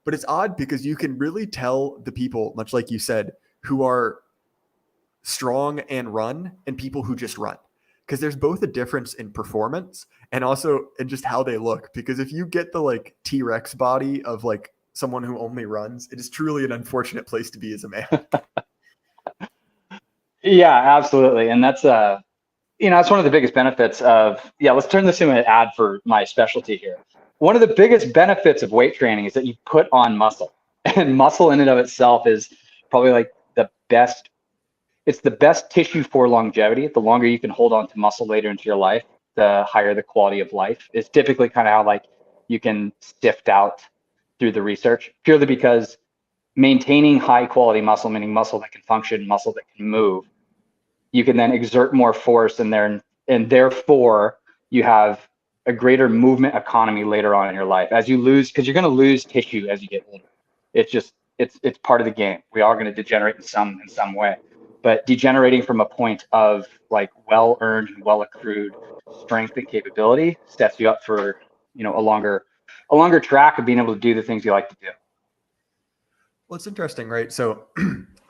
But it's odd because you can really tell the people, much like you said, who are strong and run and people who just run. Because there's both a difference in performance and also in just how they look. Because if you get the like T-Rex body of like someone who only runs, it is truly an unfortunate place to be as a man. Yeah, absolutely. And that's that's one of the biggest benefits of, let's turn this into an ad for my specialty here. One of the biggest benefits of weight training is that you put on muscle, and muscle in and of itself is probably like it's the best tissue for longevity. The longer you can hold on to muscle later into your life, the higher the quality of life. It's typically kind of how like you can sift out through the research, purely because maintaining high quality muscle, meaning muscle that can function, muscle that can move, you can then exert more force and therefore you have a greater movement economy later on in your life as you lose, because you're going to lose tissue as you get older. It's part of the game. We are going to degenerate in some way, but degenerating from a point of like well-earned and well-accrued strength and capability sets you up for, a longer track of being able to do the things you like to do. Well, it's interesting, right? So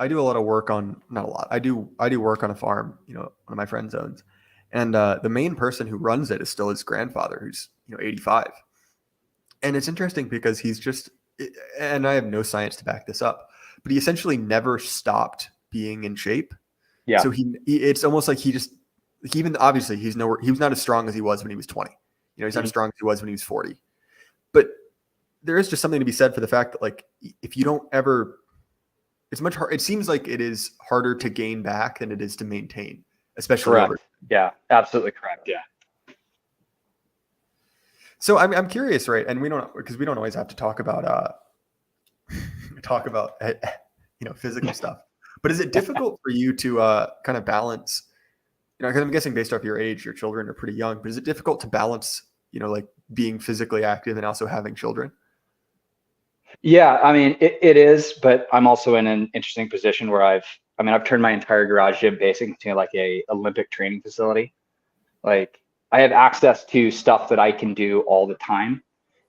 I do a lot of work on, not a lot. I do work on a farm, one of my friends owns. And the main person who runs it is still his grandfather, who's, 85. And it's interesting because he's just, and I have no science to back this up, but he essentially never stopped being in shape. Yeah. So it's almost like even obviously he was not as strong as he was when he was 20. He's not as strong as he was when he was 40. But there is just something to be said for the fact that like, if you don't ever, it's much harder. It seems like it is harder to gain back than it is to maintain, especially correct. Yeah, absolutely correct. Yeah. So I'm curious, right? And we don't always have to talk about physical stuff. But is it difficult for you to kind of balance? Because I'm guessing based off your age, your children are pretty young. But is it difficult to balance, like being physically active and also having children? Yeah, I mean, it is, but I'm also in an interesting position where I've turned my entire garage gym basically into like a Olympic training facility. Like I have access to stuff that I can do all the time.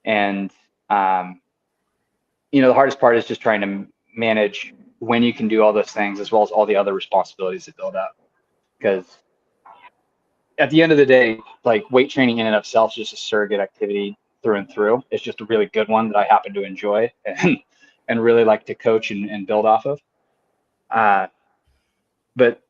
And, the hardest part is just trying to manage when you can do all those things, as well as all the other responsibilities that build up. Because at the end of the day, like weight training in and of itself is just a surrogate activity through and through. It's just a really good one that I happen to enjoy and really like to coach and build off of. But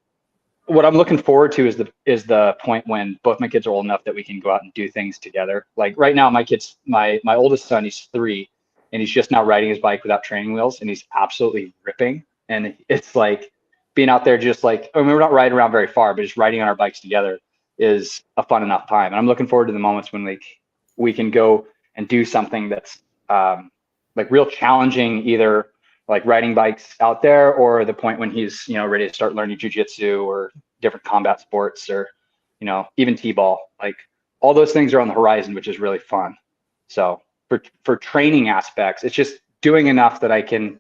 what I'm looking forward to is the point when both my kids are old enough that we can go out and do things together. Like right now, my oldest son, he's 3, and he's just now riding his bike without training wheels, and he's absolutely ripping. And it's like being out there, just like, we're not riding around very far, but just riding on our bikes together is a fun enough time. And I'm looking forward to the moments when we can go and do something that's like real challenging, either like riding bikes out there, or the point when he's, ready to start learning jujitsu or different combat sports, or, even t-ball. Like all those things are on the horizon, which is really fun. So for training aspects, it's just doing enough that I can,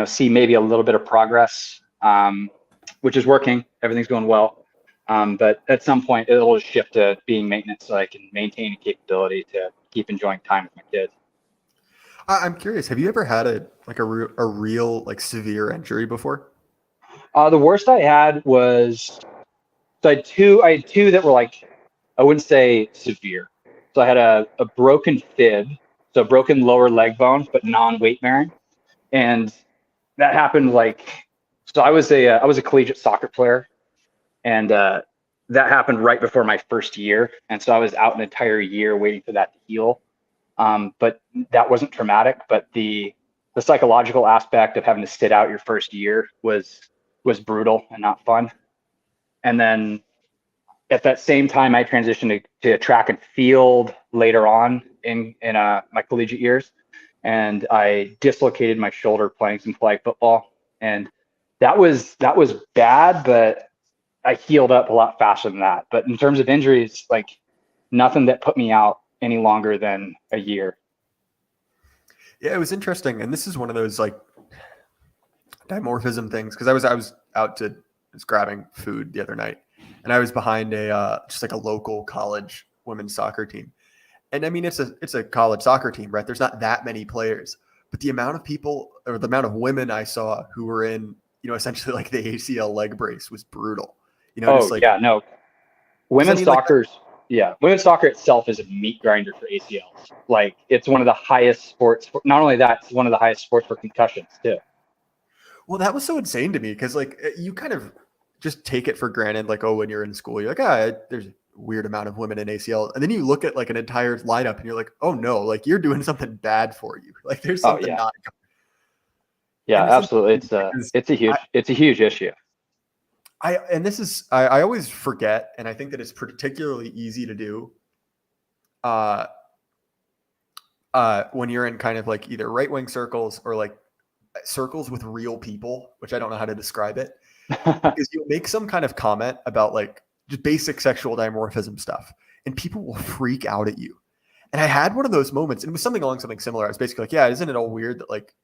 see maybe a little bit of progress, which is working. Everything's going well. But at some point it'll shift to being maintenance so I can maintain a capability to keep enjoying time with my kids. I'm curious. Have you ever had a real like severe injury before? The worst I had was, so I had two that were like, I wouldn't say severe. So I had a broken fib, so broken lower leg bone, but non-weight bearing. And that happened so I was a collegiate soccer player, and that happened right before my first year. And so I was out an entire year waiting for that to heal. But that wasn't traumatic, but the psychological aspect of having to sit out your first year was brutal and not fun. And then at that same time, I transitioned to track and field later on in my collegiate years, and I dislocated my shoulder playing some flag football, and that was bad, but I healed up a lot faster than that. But in terms of injuries, like nothing that put me out any longer than a year. Yeah, it was interesting. And this is one of those like dimorphism things. Cause I was grabbing food the other night and I was behind just like a local college women's soccer team. And I mean, it's a college soccer team, right? There's not that many players, but the amount of people or the amount of women I saw who were in, essentially like the ACL leg brace was brutal. Women's I mean, women's soccer itself is a meat grinder for ACLs. Like it's one of the highest sports. Not only that, it's one of the highest sports for concussions too. Well, that was so insane to me because like you kind of just take it for granted, like, oh, when you're in school, you're like, there's a weird amount of women in ACL. And then you look at like an entire lineup and you're like, oh no, like you're doing something bad for you. Like there's something not. Yeah, absolutely. It's a huge issue. I always forget, and I think that it's particularly easy to do when you're in kind of like either right-wing circles or like circles with real people, which I don't know how to describe it, because you'll make some kind of comment about like just basic sexual dimorphism stuff, and people will freak out at you. And I had one of those moments, and it was something similar. I was basically like, yeah, isn't it all weird that like,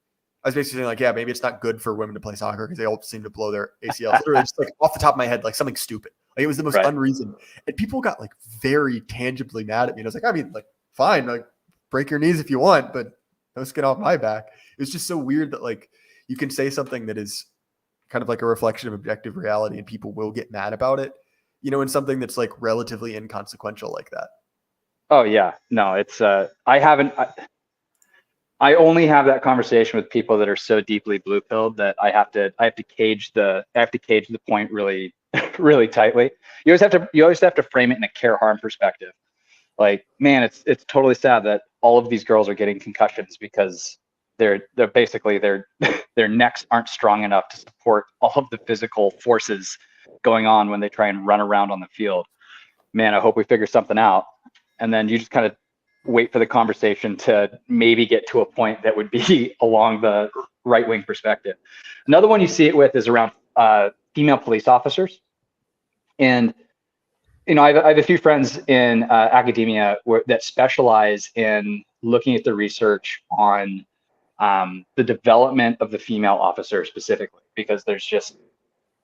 I was basically saying like, yeah, maybe it's not good for women to play soccer because they all seem to blow their ACLs. Literally just like off the top of my head, like something stupid. Like it was the most unreasoned. And people got like very tangibly mad at me. And I was like, I mean, like, fine, like break your knees if you want, but no skin off my back. It was just so weird that like you can say something that is kind of like a reflection of objective reality and people will get mad about it, in something that's like relatively inconsequential like that. Oh yeah. No, it's I only have that conversation with people that are so deeply blue-pilled that I have to cage the point really, really tightly. You always have to frame it in a care harm perspective. Like, man, it's totally sad that all of these girls are getting concussions because they're basically their necks aren't strong enough to support all of the physical forces going on when they try and run around on the field. Man, I hope we figure something out. And then you just kind of wait for the conversation to maybe get to a point that would be along the right-wing perspective. Another one you see it with is around female police officers. And, I have a few friends in academia that specialize in looking at the research on the development of the female officer specifically, because there's just,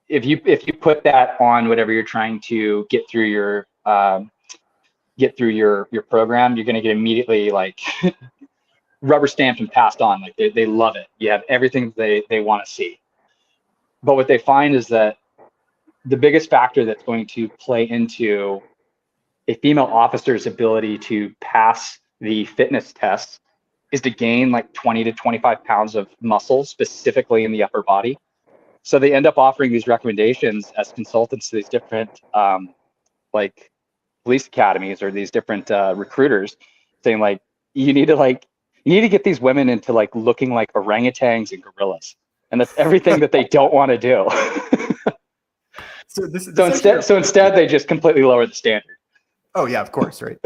if you put that on whatever you're trying to get through your program, you're going to get immediately like rubber stamped and passed on. Like they love it. You have everything they want to see. But what they find is that the biggest factor that's going to play into a female officer's ability to pass the fitness tests is to gain like 20 to 25 pounds of muscle, specifically in the upper body. So they end up offering these recommendations as consultants to these different like police academies or these different recruiters, saying like, you need to get these women into like looking like orangutans and gorillas, and that's everything that they don't want to do. So instead they just completely lower the standard. Oh yeah, of course, right.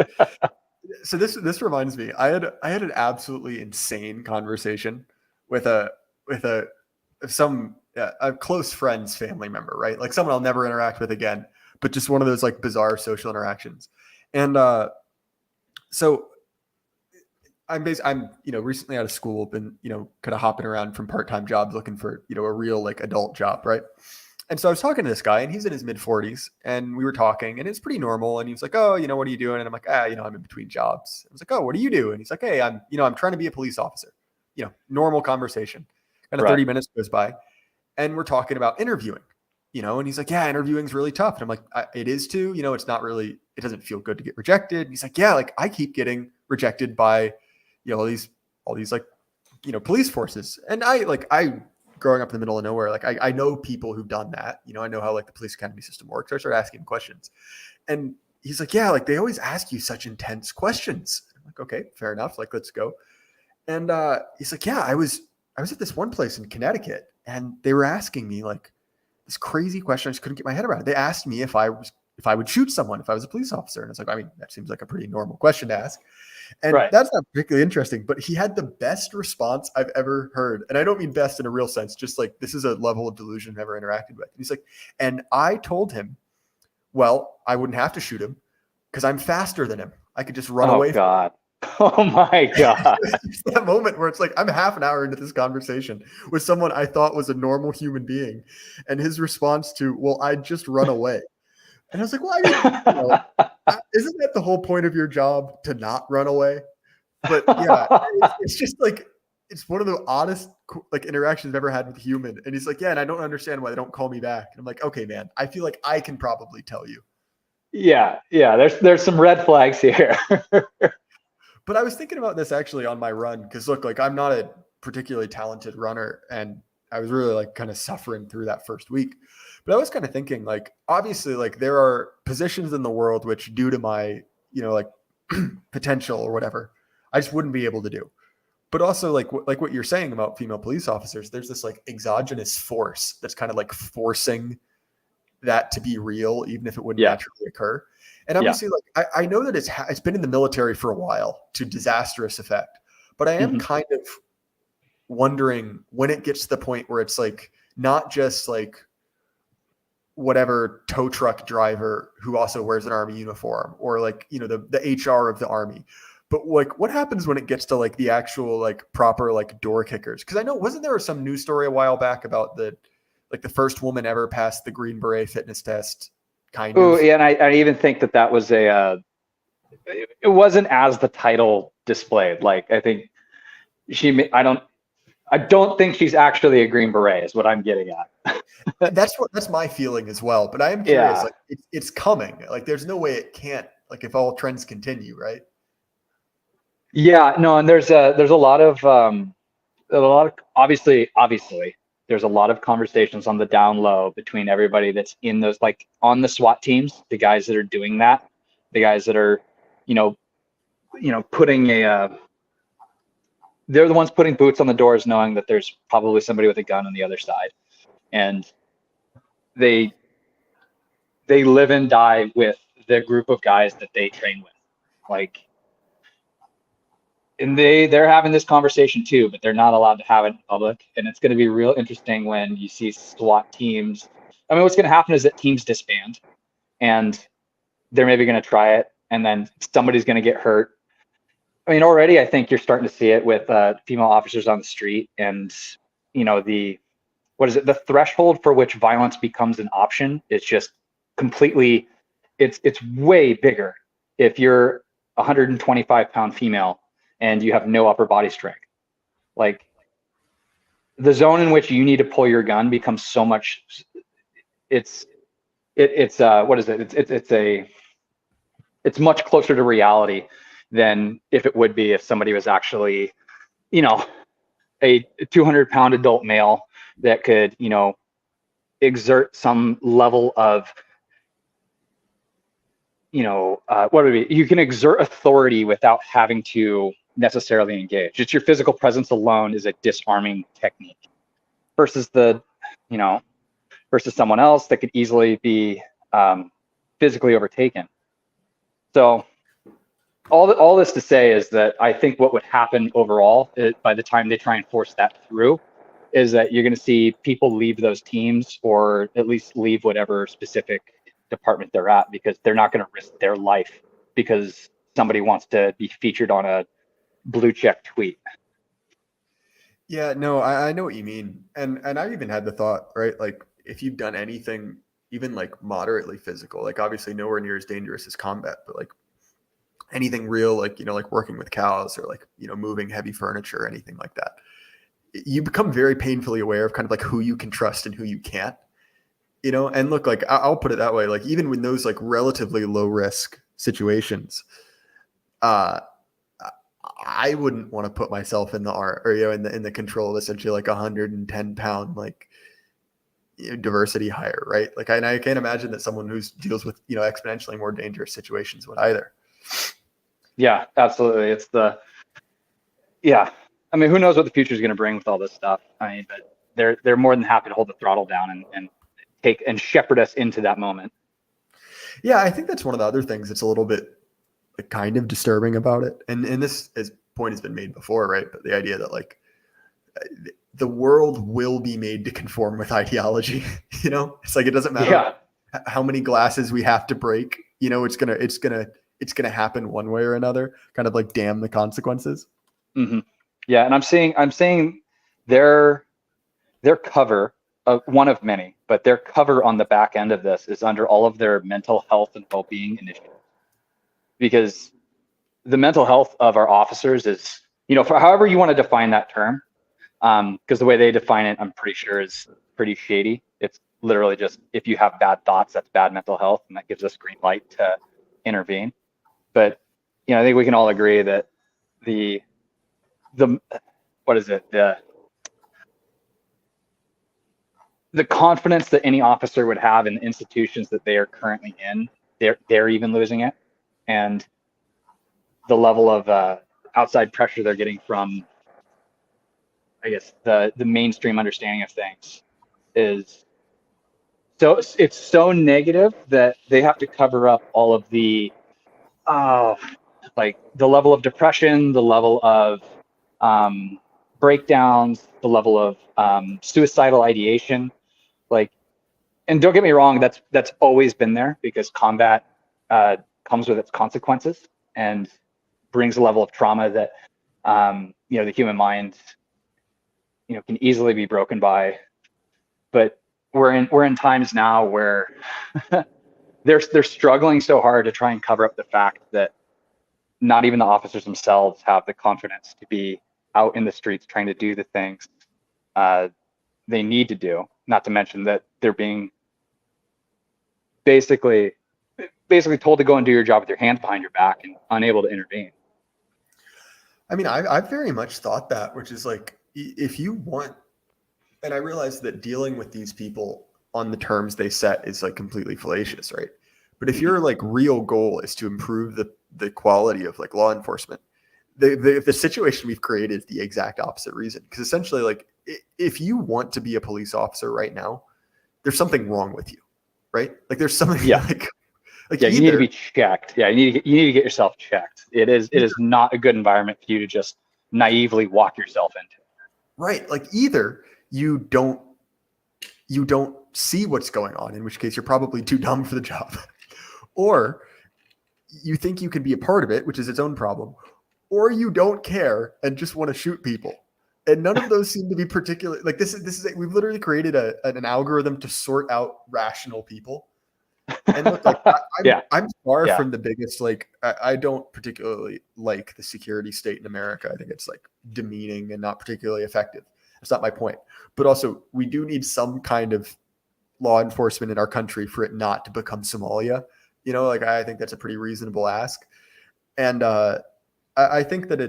So this reminds me, I had an absolutely insane conversation with a close friend's family member, right? Like someone I'll never interact with again, but just one of those like bizarre social interactions. And so I'm recently out of school, been, kind of hopping around from part-time jobs looking for, a real like adult job. Right. And so I was talking to this guy and he's in his mid 40s and we were talking and it's pretty normal. And he was like, oh, what are you doing? And I'm like, I'm in between jobs. I was like, oh, what do you do? And he's like, hey, I'm trying to be a police officer, normal conversation. Kind of 30 minutes goes by and we're talking about interviewing, and he's like, yeah, interviewing's really tough. And I'm like, it is too, it's not really, it doesn't feel good to get rejected. And he's like, yeah, like I keep getting rejected by, all these like, police forces. And I growing up in the middle of nowhere, like I know people who've done that, I know how like the police academy system works. So I started asking him questions and he's like, yeah, like they always ask you such intense questions. I'm like, okay, fair enough. Like, let's go. And he's like, yeah, I was at this one place in Connecticut and they were asking me like this crazy question. I just couldn't get my head around it. They asked me if I would shoot someone if I was a police officer. And it's like, I mean, that seems like a pretty normal question to ask. And that's not particularly interesting, but he had the best response I've ever heard. And I don't mean best in a real sense, just like this is a level of delusion I've never interacted with. And he's like, and I told him, well, I wouldn't have to shoot him, because I'm faster than him. I could just run Oh away. God. Oh my God. It's that moment where it's like, I'm half an hour into this conversation with someone I thought was a normal human being, and his response to, well, I'd just run away. And I was like, well, I mean, isn't that the whole point of your job, to not run away? But yeah, it's just like, it's one of the oddest like interactions I've ever had with a human. And he's like, yeah, and I don't understand why they don't call me back. And I'm like, okay, man, I feel like I can probably tell you. Yeah. There's some red flags here. But I was thinking about this actually on my run, because look, like I'm not a particularly talented runner, and I was really like kind of suffering through that first week. But I was kind of thinking, like, obviously, like there are positions in the world which, due to my, like potential or whatever, I just wouldn't be able to do. But also, like what you're saying about female police officers, there's this like exogenous force that's kind of like forcing that to be real, even if it wouldn't naturally occur. And obviously, like I know that it's been in the military for a while to disastrous effect, but I am kind of wondering when it gets to the point where it's like not just like whatever tow truck driver who also wears an army uniform, or like, the HR of the army, but like what happens when it gets to like the actual like proper like door kickers? Because I know, wasn't there some news story a while back about the first woman ever passed the Green Beret fitness test? Oh, yeah, and I even think that was it wasn't as the title displayed. Like, I think I don't think she's actually a Green Beret, is what I'm getting at. That's my feeling as well. But I am curious, like it's coming. Like, there's no way it can't, like, if all trends continue, right? Yeah, no, and there's a lot of obviously there's a lot of conversations on the down low between everybody that's in those, like, on the SWAT teams, the guys that are doing that, the guys that are, putting they're the ones putting boots on the doors, knowing that there's probably somebody with a gun on the other side, and they live and die with the group of guys that they train with, like. And they're having this conversation too, but they're not allowed to have it in public. And it's going to be real interesting when you see SWAT teams. I mean, what's going to happen is that teams disband, and they're maybe going to try it, and then somebody's going to get hurt. I mean, already I think you're starting to see it with female officers on the street, and the threshold for which violence becomes an option is just completely. It's way bigger if you're a 125-pound female and you have no upper body strength. Like, the zone in which you need to pull your gun becomes so much. It's much closer to reality than if it would be if somebody was actually, a 200-pound adult male that could, exert some level of, what would it be? You can exert authority without having to necessarily engage. Just your physical presence alone is a disarming technique versus versus someone else that could easily be physically overtaken. So all this to say is that I think what would happen overall by the time they try and force that through is that you're going to see people leave those teams, or at least leave whatever specific department they're at, because they're not going to risk their life because somebody wants to be featured on a blue check tweet. Yeah, no, I know what you mean. And I've even had the thought, right? Like, if you've done anything, even like moderately physical, like obviously nowhere near as dangerous as combat, but like anything real, like, like working with cows, or like, moving heavy furniture or anything like that, you become very painfully aware of kind of like who you can trust and who you can't, and look, like, I'll put it that way. Like, even with those like relatively low risk situations, I wouldn't want to put myself in the in the control of essentially like 110-pound like diversity hire, right? Like, I can't imagine that someone who deals with exponentially more dangerous situations would either. Yeah, absolutely. I mean, who knows what the future is going to bring with all this stuff? I mean, but they're more than happy to hold the throttle down and take and shepherd us into that moment. Yeah, I think that's one of the other things that's a little bit kind of disturbing about it. And this point has been made before, right? But the idea that like the world will be made to conform with ideology, it's like, it doesn't matter how many glasses we have to break it's gonna happen one way or another, kind of like damn the consequences. Mm-hmm. Yeah, and I'm seeing their cover, one of many, but their cover on the back end of this is under all of their mental health and well-being initiatives, because the mental health of our officers is, for however you want to define that term, because the way they define it, I'm pretty sure is pretty shady. It's literally just, if you have bad thoughts, that's bad mental health, and that gives us green light to intervene. But I think we can all agree that the what is it, the confidence that any officer would have in the institutions that they are currently in, they're even losing it, and the level of outside pressure they're getting from, I guess, the mainstream understanding of things is so, it's so negative that they have to cover up all of the like the level of depression, the level of breakdowns, the level of suicidal ideation. Like, and don't get me wrong, that's always been there, because combat comes with its consequences and brings a level of trauma that the human mind can easily be broken by. But we're in times now where they're struggling so hard to try and cover up the fact that not even the officers themselves have the confidence to be out in the streets trying to do the things they need to do. Not to mention that they're being basically told to go and do your job with your hands behind your back and unable to intervene. I mean, I've very much thought that, which is like, if you want, and I realize that dealing with these people on the terms they set is like completely fallacious, right? But if your like real goal is to improve the quality of like law enforcement, the situation we've created is the exact opposite reason. Because essentially, like, if you want to be a police officer right now, there's something wrong with you, right? Like, there's something like you need to be checked. Yeah, you need to get yourself checked. It is not a good environment for you to just naively walk yourself into. Right. Like, either you don't see what's going on, in which case you're probably too dumb for the job, or you think you can be a part of it, which is its own problem, or you don't care and just want to shoot people. And none of those seem to be particularly like this is we've literally created an algorithm to sort out rational people. And look, like, I'm far from the biggest, like, I don't particularly like the security state in America. I think it's like demeaning and not particularly effective. That's not my point. But also, we do need some kind of law enforcement in our country for it not to become Somalia. Like, I think that's a pretty reasonable ask. And I think that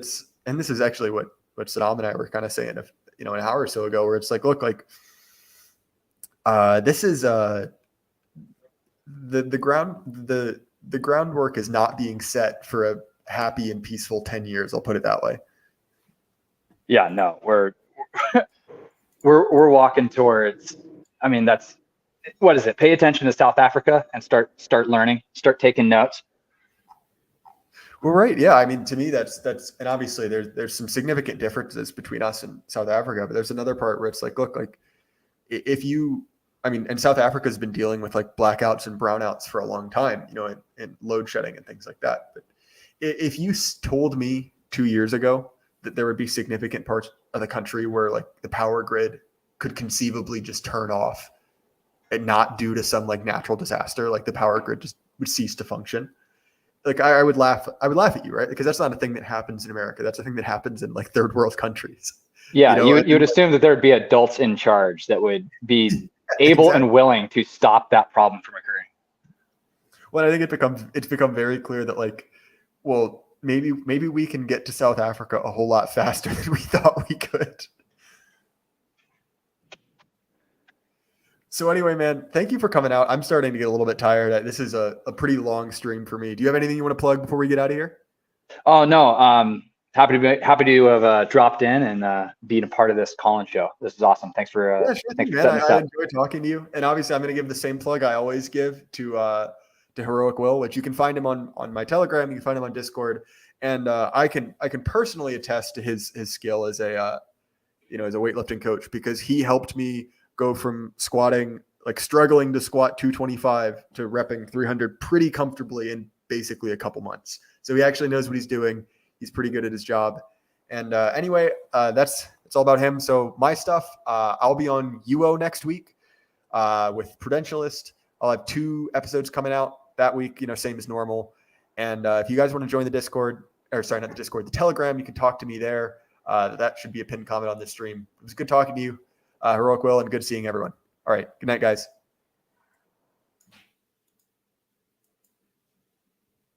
and this is actually what Saddam and I were kind of saying, an hour or so ago, where it's like, look, like, this is the groundwork is not being set for a happy and peaceful 10 years. I'll put it that way. Yeah, no, we're walking towards, I mean, that's, what is it? Pay attention to South Africa and start learning, start taking notes. Well, right. Yeah. I mean, to me, that's, and obviously there's some significant differences between us and South Africa, but there's another part where it's like, look, like, and South Africa has been dealing with like blackouts and brownouts for a long time, and load shedding and things like that. But if you told me 2 years ago that there would be significant parts of the country where like the power grid could conceivably just turn off, and not due to some like natural disaster, like the power grid just would cease to function, like, I would laugh at you, right? Because that's not a thing that happens in America. That's a thing that happens in like third world countries. Yeah, you would assume that there would be adults in charge that would be able and willing to stop that problem from occurring. Well, I think it's become very clear that, like, well, maybe we can get to South Africa a whole lot faster than we thought we could. So anyway, man, thank you for coming out. I'm starting to get a little bit tired. This is a pretty long stream for me. Do you have anything you want to plug before we get out of here? Oh, no. Happy to have dropped in and being a part of this call-in show. This is awesome. Thanks for setting this up. I enjoyed talking to you. And obviously, I'm going to give the same plug I always give to Heroic Will, which you can find him on my Telegram. You can find him on Discord, and I can personally attest to his skill as a weightlifting coach, because he helped me go from squatting like struggling to squat 225 to repping 300 pretty comfortably in basically a couple months. So he actually knows what he's doing. He's pretty good at his job. And anyway, that's all about him. So my stuff, I'll be on UO next week with Prudentialist. I'll have 2 episodes coming out that week, same as normal. And if you guys want to join the Discord, or sorry, not the Discord, the Telegram, you can talk to me there. That should be a pinned comment on this stream. It was good talking to you, Heroic Will, and good seeing everyone. All right. Good night, guys.